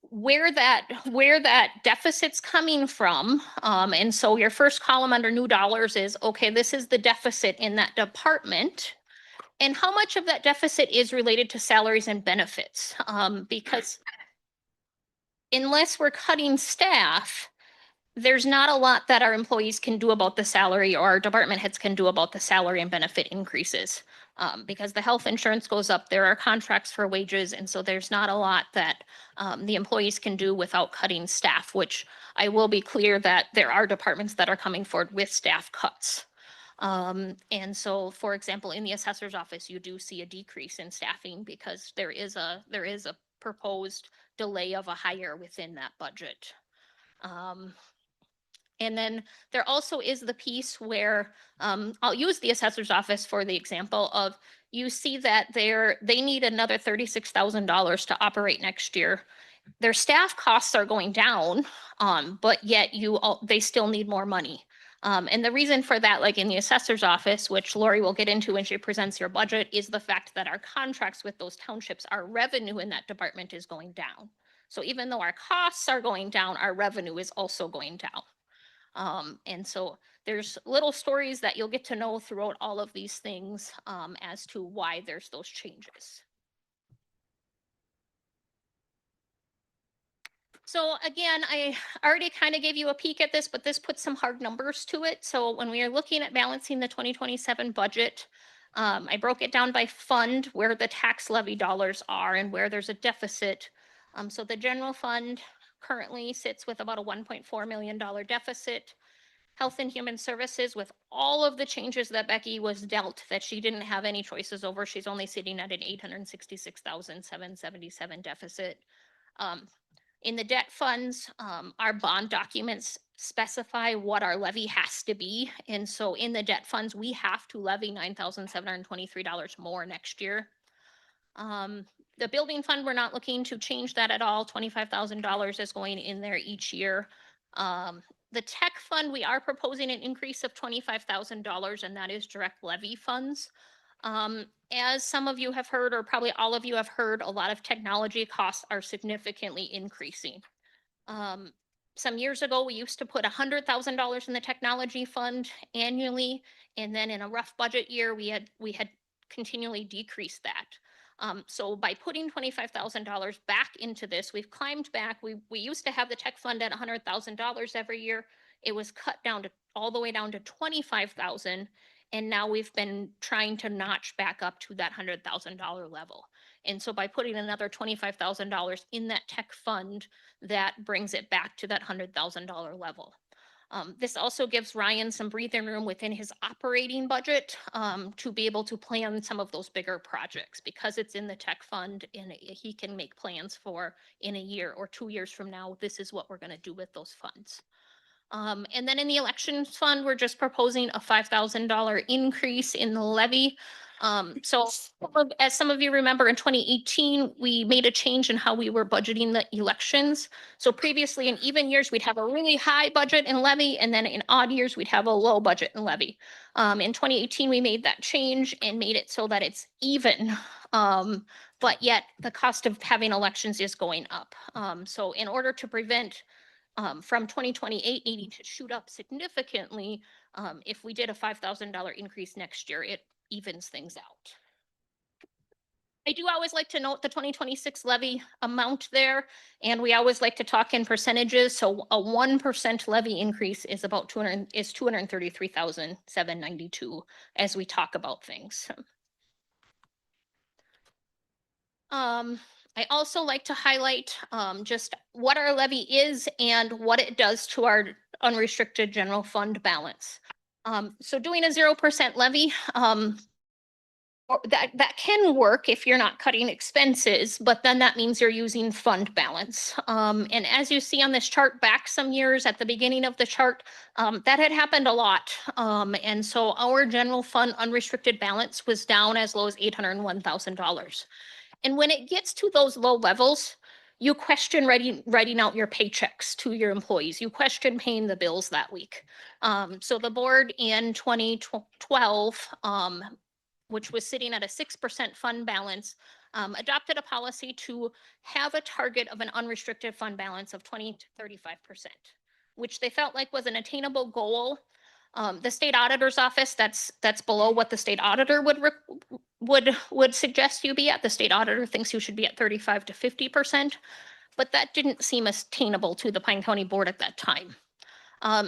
where that deficit's coming from. And so your first column under new dollars is, okay, this is the deficit in that department. And how much of that deficit is related to salaries and benefits? Because unless we're cutting staff, there's not a lot that our employees can do about the salary or our department heads can do about the salary and benefit increases. Because the health insurance goes up, there are contracts for wages, and so there's not a lot that the employees can do without cutting staff, which I will be clear that there are departments that are coming forward with staff cuts. And so, for example, in the assessor's office, you do see a decrease in staffing because there is a proposed delay of a hire within that budget. And then there also is the piece where, I'll use the assessor's office for the example of, you see that they need another $36,000 to operate next year. Their staff costs are going down, but yet they still need more money. And the reason for that, like in the assessor's office, which Lori will get into when she presents your budget, is the fact that our contracts with those townships, our revenue in that department is going down. So even though our costs are going down, our revenue is also going down. And so there's little stories that you'll get to know throughout all of these things as to why there's those changes. So again, I already kind of gave you a peek at this, but this puts some hard numbers to it. So when we are looking at balancing the 2027 budget, I broke it down by fund where the tax levy dollars are and where there's a deficit. So the general fund currently sits with about a $1.4 million deficit. Health and Human Services, with all of the changes that Becky was dealt that she didn't have any choices over, she's only sitting at an $866,777 deficit. In the debt funds, our bond documents specify what our levy has to be. And so in the debt funds, we have to levy $9,723 more next year. The building fund, we're not looking to change that at all. $25,000 is going in there each year. The tech fund, we are proposing an increase of $25,000, and that is direct levy funds. As some of you have heard, or probably all of you have heard, a lot of technology costs are significantly increasing. Some years ago, we used to put $100,000 in the technology fund annually, and then in a rough budget year, we had continually decreased that. So by putting $25,000 back into this, we've climbed back. We used to have the tech fund at $100,000 every year. It was cut down to all the way down to $25,000. And now we've been trying to notch back up to that $100,000 level. And so by putting another $25,000 in that tech fund, that brings it back to that $100,000 level. This also gives Ryan some breathing room within his operating budget to be able to plan some of those bigger projects, because it's in the tech fund and he can make plans for in a year or 2 years from now, this is what we're going to do with those funds. And then in the elections fund, we're just proposing a $5,000 increase in the levy. So as some of you remember, in 2018, we made a change in how we were budgeting the elections. So previously in even years, we'd have a really high budget and levy, and then in odd years, we'd have a low budget and levy. In 2018, we made that change and made it so that it's even. But yet the cost of having elections is going up. So in order to prevent from 2028 needing to shoot up significantly, if we did a $5,000 increase next year, it evens things out. I do always like to note the 2026 levy amount there, and we always like to talk in percentages. So a 1% levy increase is about $233,792 as we talk about things. I also like to highlight just what our levy is and what it does to our unrestricted general fund balance. So doing a 0% levy, that can work if you're not cutting expenses, but then that means you're using fund balance. And as you see on this chart back some years at the beginning of the chart, that had happened a lot. And so our general fund unrestricted balance was down as low as $801,000. And when it gets to those low levels, you question writing out your paychecks to your employees. You question paying the bills that week. So the board in 2012, which was sitting at a 6% fund balance, adopted a policy to have a target of an unrestricted fund balance of 20 to 35%, which they felt like was an attainable goal. The state auditor's office, that's below what the state auditor would suggest you be at. The state auditor thinks you should be at 35 to 50%, but that didn't seem attainable to the Pine County Board at that time.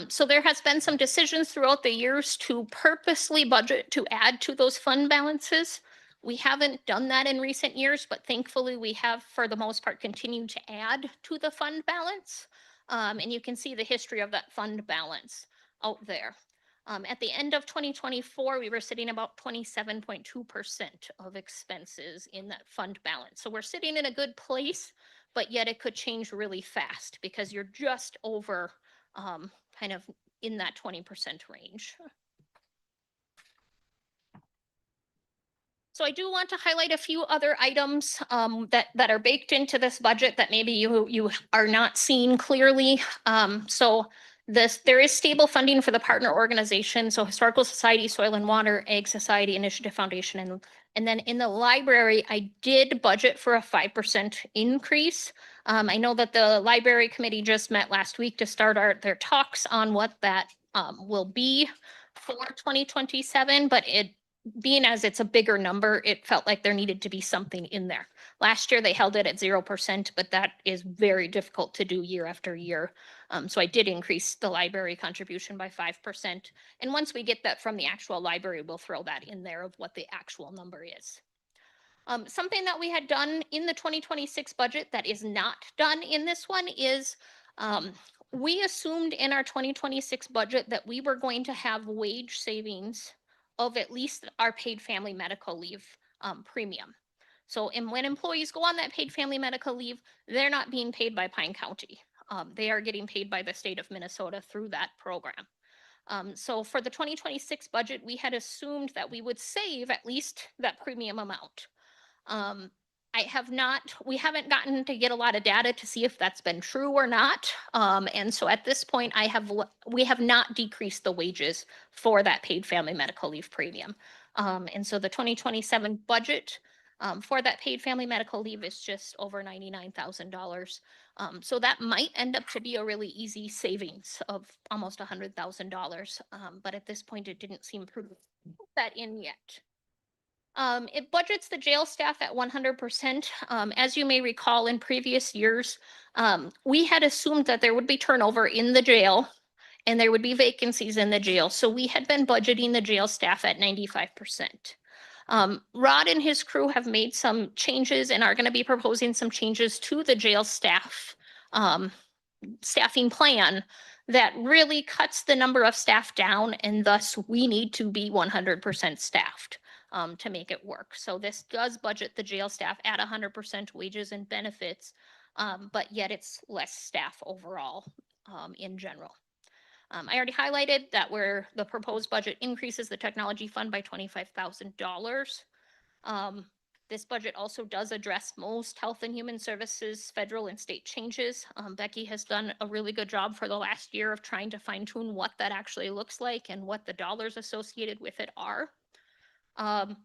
So there has been some decisions throughout the years to purposely budget to add to those fund balances. We haven't done that in recent years, but thankfully we have, for the most part, continued to add to the fund balance. And you can see the history of that fund balance out there. At the end of 2024, we were sitting about 27.2% of expenses in that fund balance. So we're sitting in a good place, but yet it could change really fast because you're just over kind of in that 20% range. So I do want to highlight a few other items that are baked into this budget that maybe you are not seeing clearly. There is stable funding for the partner organization, so Historical Society, Soil and Water, Ag Society, Initiative Foundation, and then in the library, I did budget for a 5% increase. I know that the library committee just met last week to start their talks on what that will be for 2027, but being as it's a bigger number, it felt like there needed to be something in there. Last year, they held it at 0%, but that is very difficult to do year after year. So I did increase the library contribution by 5%. And once we get that from the actual library, we'll throw that in there of what the actual number is. Something that we had done in the 2026 budget that is not done in this one is we assumed in our 2026 budget that we were going to have wage savings of at least our paid family medical leave premium. So when employees go on that paid family medical leave, they're not being paid by Pine County. They are getting paid by the state of Minnesota through that program. So for the 2026 budget, we had assumed that we would save at least that premium amount. We haven't gotten to get a lot of data to see if that's been true or not. And so at this point, we have not decreased the wages for that paid family medical leave premium. And so the 2027 budget for that paid family medical leave is just over $99,000. So that might end up to be a really easy savings of almost $100,000. But at this point, it didn't seem prudent to put that in yet. It budgets the jail staff at 100%. As you may recall, in previous years, we had assumed that there would be turnover in the jail and there would be vacancies in the jail. So we had been budgeting the jail staff at 95%. Rod and his crew have made some changes and are going to be proposing some changes to the jail staff staffing plan that really cuts the number of staff down, and thus we need to be 100% staffed to make it work. So this does budget the jail staff at 100% wages and benefits, but yet it's less staff overall in general. I already highlighted that where the proposed budget increases the technology fund by $25,000. This budget also does address most health and human services, federal and state changes. Becky has done a really good job for the last year of trying to fine tune what that actually looks like and what the dollars associated with it are. And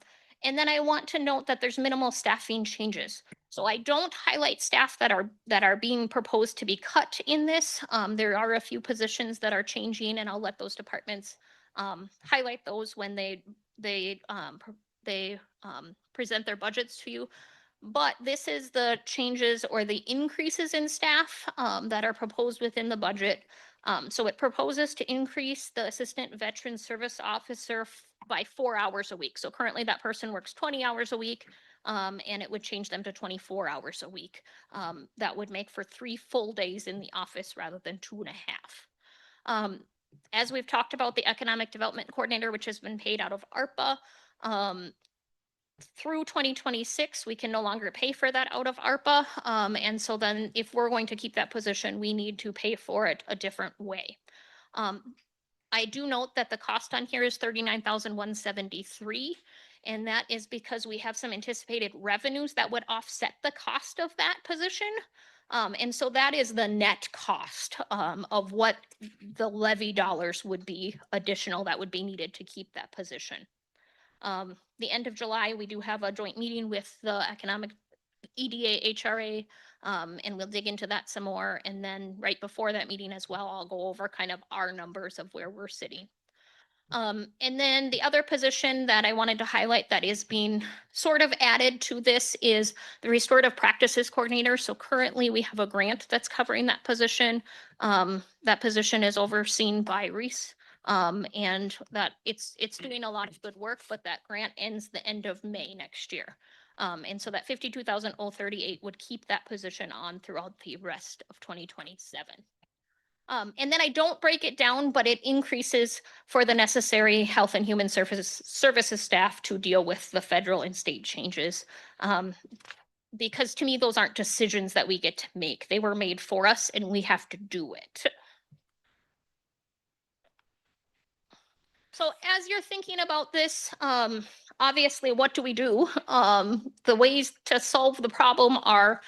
then I want to note that there's minimal staffing changes. So I don't highlight staff that are being proposed to be cut in this. There are a few positions that are changing, and I'll let those departments highlight those when they present their budgets to you. But this is the changes or the increases in staff that are proposed within the budget. So it proposes to increase the assistant veteran service officer by 4 hours a week. So currently that person works 20 hours a week, and it would change them to 24 hours a week. That would make for 3 full days in the office rather than 2.5. As we've talked about, the economic development coordinator, which has been paid out of ARPA, through 2026, we can no longer pay for that out of ARPA. And so then if we're going to keep that position, we need to pay for it a different way. I do note that the cost on here is $39,173. And that is because we have some anticipated revenues that would offset the cost of that position. And so that is the net cost of what the levy dollars would be additional that would be needed to keep that position. The end of July, we do have a joint meeting with the economic EDA, HRA, and we'll dig into that some more. And then right before that meeting as well, I'll go over kind of our numbers of where we're sitting. And then the other position that I wanted to highlight that is being sort of added to this is the restorative practices coordinator. So currently we have a grant that's covering that position. That position is overseen by Reese. And that it's doing a lot of good work, but that grant ends the end of May next year. And so that 52,038 would keep that position on throughout the rest of 2027. And then I don't break it down, but it increases for the necessary health and human services staff to deal with the federal and state changes. Because to me, those aren't decisions that we get to make. They were made for us and we have to do it. So as you're thinking about this, obviously, what do we do? The ways to solve the problem are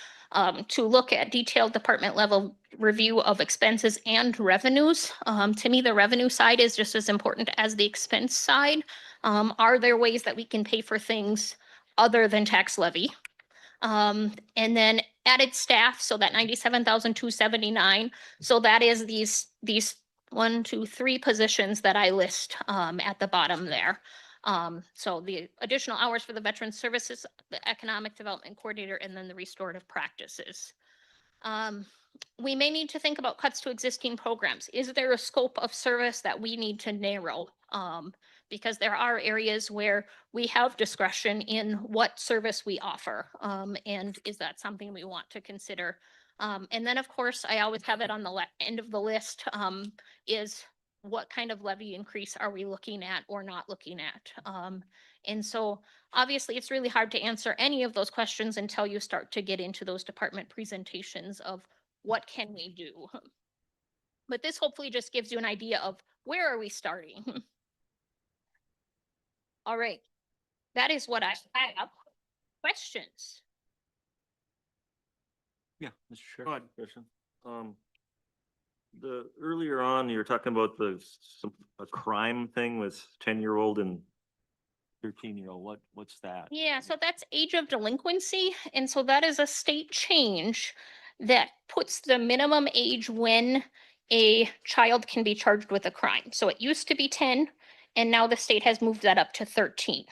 to look at detailed department level review of expenses and revenues. To me, the revenue side is just as important as the expense side. Are there ways that we can pay for things other than tax levy? And then added staff, so that 97,279. So that is these 1, 2, 3 positions that I list at the bottom there. So the additional hours for the Veteran Services, the Economic Development Coordinator, and then the restorative practices. We may need to think about cuts to existing programs. Is there a scope of service that we need to narrow? Because there are areas where we have discretion in what service we offer. And is that something we want to consider? And then, of course, I always have it on the end of the list, is what kind of levy increase are we looking at or not looking at? And so obviously it's really hard to answer any of those questions until you start to get into those department presentations of what can we do? But this hopefully just gives you an idea of where are we starting? All right, that is what I have. Questions? Yeah, Mr. Chair. Go ahead. Question. The earlier on, you were talking about a crime thing with 10-year-old and 13-year-old. What's that? Yeah, so that's age of delinquency. And so that is a state change that puts the minimum age when a child can be charged with a crime. So it used to be 10, and now the state has moved that up to 13.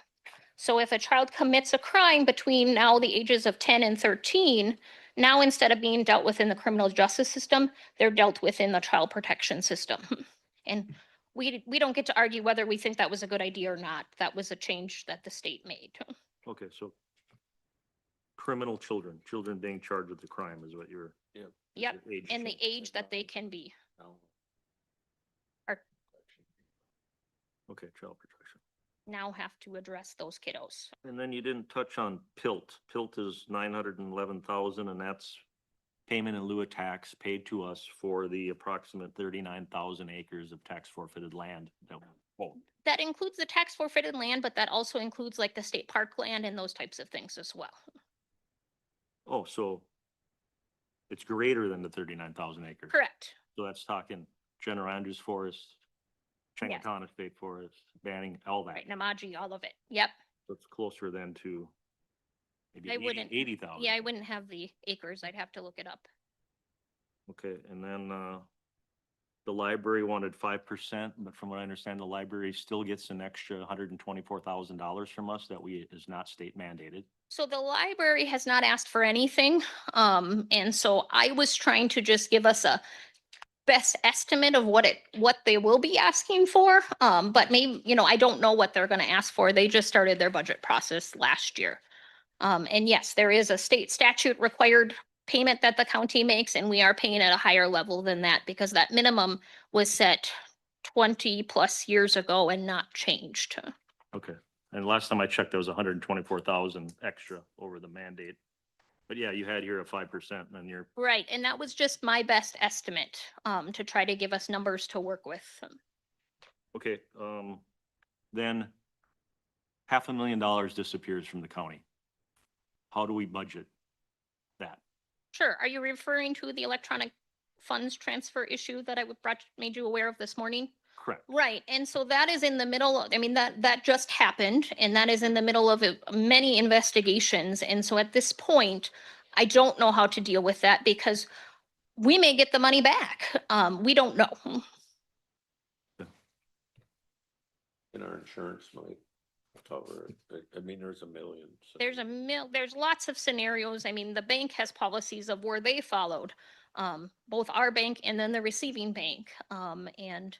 So if a child commits a crime between now the ages of 10 and 13, now instead of being dealt with in the criminal justice system, they're dealt with in the child protection system. And we don't get to argue whether we think that was a good idea or not. That was a change that the state made. Okay, so criminal children being charged with the crime is what you're. Yep, age and the change. age that they can be. Are Okay, child protection. now have to address those kiddos. And then you didn't touch on PILT. PILT is 911,000, and that's payment in lieu of tax paid to us for the approximate 39,000 acres of tax forfeited land that we own. That includes the tax forfeited land, but that also includes like the state park land and those types of things as well. Oh, so it's greater than the 39,000 acres. Correct. So that's talking General Andrews Forest, Yes. Changacona State Forest, Banning, all that. Right, Namaji, all of it. Yep. So it's closer than to maybe I wouldn't. 80,000. Yeah, I wouldn't have the acres. I'd have to look it up. Okay, and then, the library wanted 5%, but from what I understand, the library still gets an extra $124,000 from us that is not state mandated. So the library has not asked for anything. And so I was trying to just give us a best estimate of what they will be asking for. But maybe, I don't know what they're gonna ask for. They just started their budget process last year. And yes, there is a state statute required payment that the county makes, and we are paying at a higher level than that because that minimum was set 20+ years ago and not changed. Okay, and last time I checked, there was 124,000 extra over the mandate. But yeah, you had here a 5%, and then you're, Right, and that was just my best estimate, to try to give us numbers to work with. okay, then $500,000 disappears from the county. How do we budget that? Sure, are you referring to the electronic funds transfer issue that made you aware of this morning? Correct. Right, and so that is in the middle, I mean, that just happened, and that is in the middle of many investigations, and so at this point, I don't know how to deal with that because we may get the money back. We don't know. And our insurance might cover it. I mean, there's a million. so- There's lots of scenarios. I mean, the bank has policies of where they followed, both our bank and then the receiving bank. And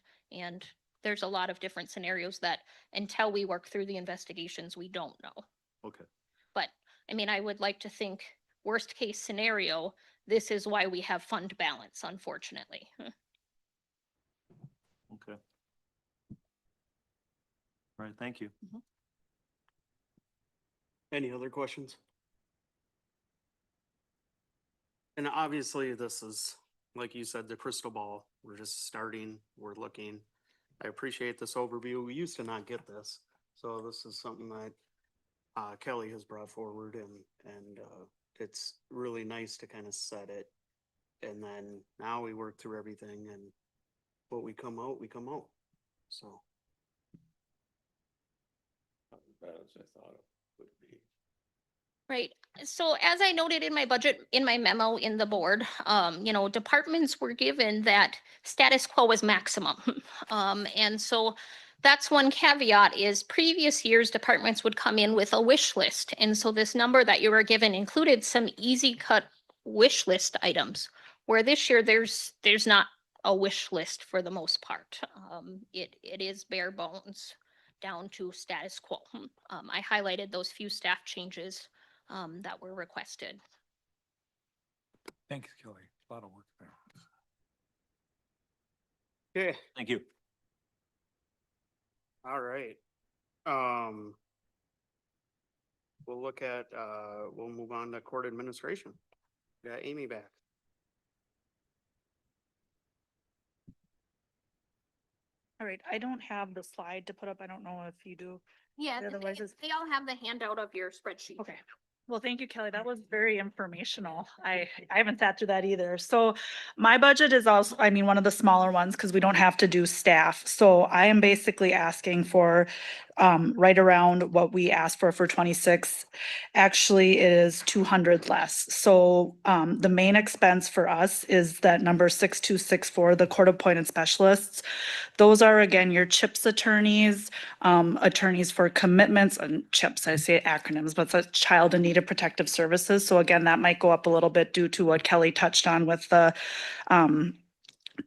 there's a lot of different scenarios that until we work through the investigations, we don't know. Okay. But I mean, I would like to think worst case scenario, this is why we have fund balance, unfortunately. Okay. All right, thank you. Any other questions? And obviously, this is, like you said, the crystal ball. We're just starting, we're looking. I appreciate this overview. We used to not get this. So this is something that Kelly has brought forward and it's really nice to kind of set it. And then now we work through everything and what we come out, So. Not as bad as I thought it would be. Right. So as I noted in my budget, in my memo in the board, departments were given that status quo is maximum. And so that's one caveat is previous years departments would come in with a wish list. And so this number that you were given included some easy cut wish list items, where this year there's not a wish list for the most part. It is bare bones down to status quo. I highlighted those few staff changes that were requested. Thanks, Kelly. A lot of work there. Okay, Thank you. all right. We'll look at, we'll move on to court administration. Got Amy back. All right, I don't have the slide to put up. I don't know if you do. Yeah, Otherwise it's- they all have the handout of your spreadsheet. Okay. Well, thank you, Kelly. That was very informational. I haven't sat through that either. So my budget is also, I mean, one of the smaller ones because we don't have to do staff. So I am basically asking for right around what we asked for 26. Actually, it is 200 less. So the main expense for us is that number 6264, the court appointed specialists. Those are again, your CHIPS attorneys, attorneys for commitments and CHIPS, I say acronyms, but it's a child in need of protective services. So again, that might go up a little bit due to what Kelly touched on with the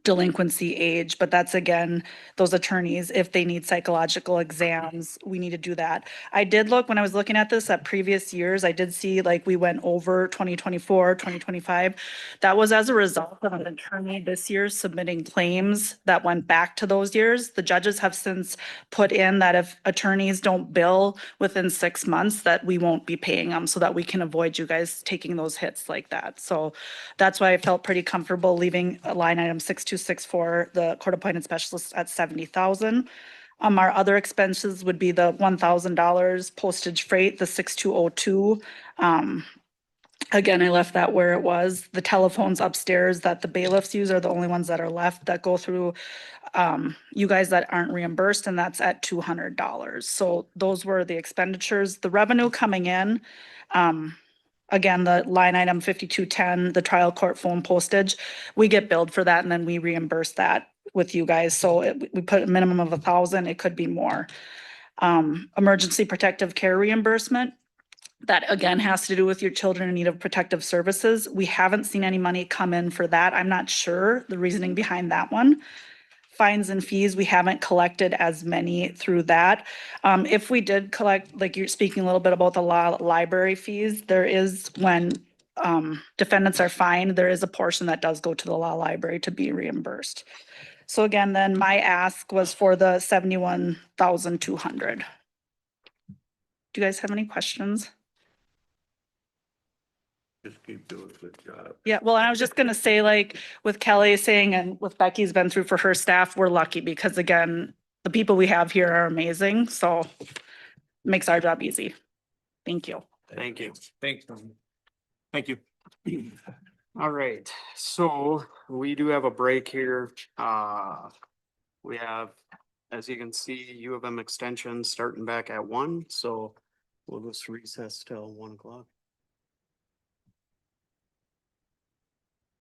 delinquency age, but that's again, those attorneys, if they need psychological exams, we need to do that. I did look, when I was looking at this at previous years, I did see like we went over 2024, 2025. That was as a result of an attorney this year submitting claims that went back to those years. The judges have since put in that if attorneys don't bill within 6 months, that we won't be paying them so that we can avoid you guys taking those hits like that. So that's why I felt pretty comfortable leaving a line item 6264, the court appointed specialist at 70,000. Our other expenses would be the $1,000 postage freight, the 6202. Again, I left that where it was. The telephones upstairs that the bailiffs use are the only ones that are left that go through you guys that aren't reimbursed, and that's at $200. So those were the expenditures. The revenue coming in, again, the line item 5210, the trial court phone postage, we get billed for that and then we reimburse that with you guys. So we put a minimum of 1,000, it could be more. Emergency protective care reimbursement, that again has to do with your children in need of protective services. We haven't seen any money come in for that. I'm not sure the reasoning behind that one. Fines and fees, we haven't collected as many through that. If we did collect, like you're speaking a little bit about the law library fees, there is when defendants are fined, there is a portion that does go to the law library to be reimbursed. So again, then my ask was for the 71,200. Do you guys have any questions? Just keep doing a good job. Yeah, well, I was just gonna say, like, with Kelly saying and with Becky's been through for her staff, we're lucky because again, the people we have here are amazing, so makes our job easy. Thank you. Thank you. Thanks. Thank you. All right, so we do have a break here. We have, as you can see, U of M extension starting back at 1, so we'll just recess till 1 o'clock.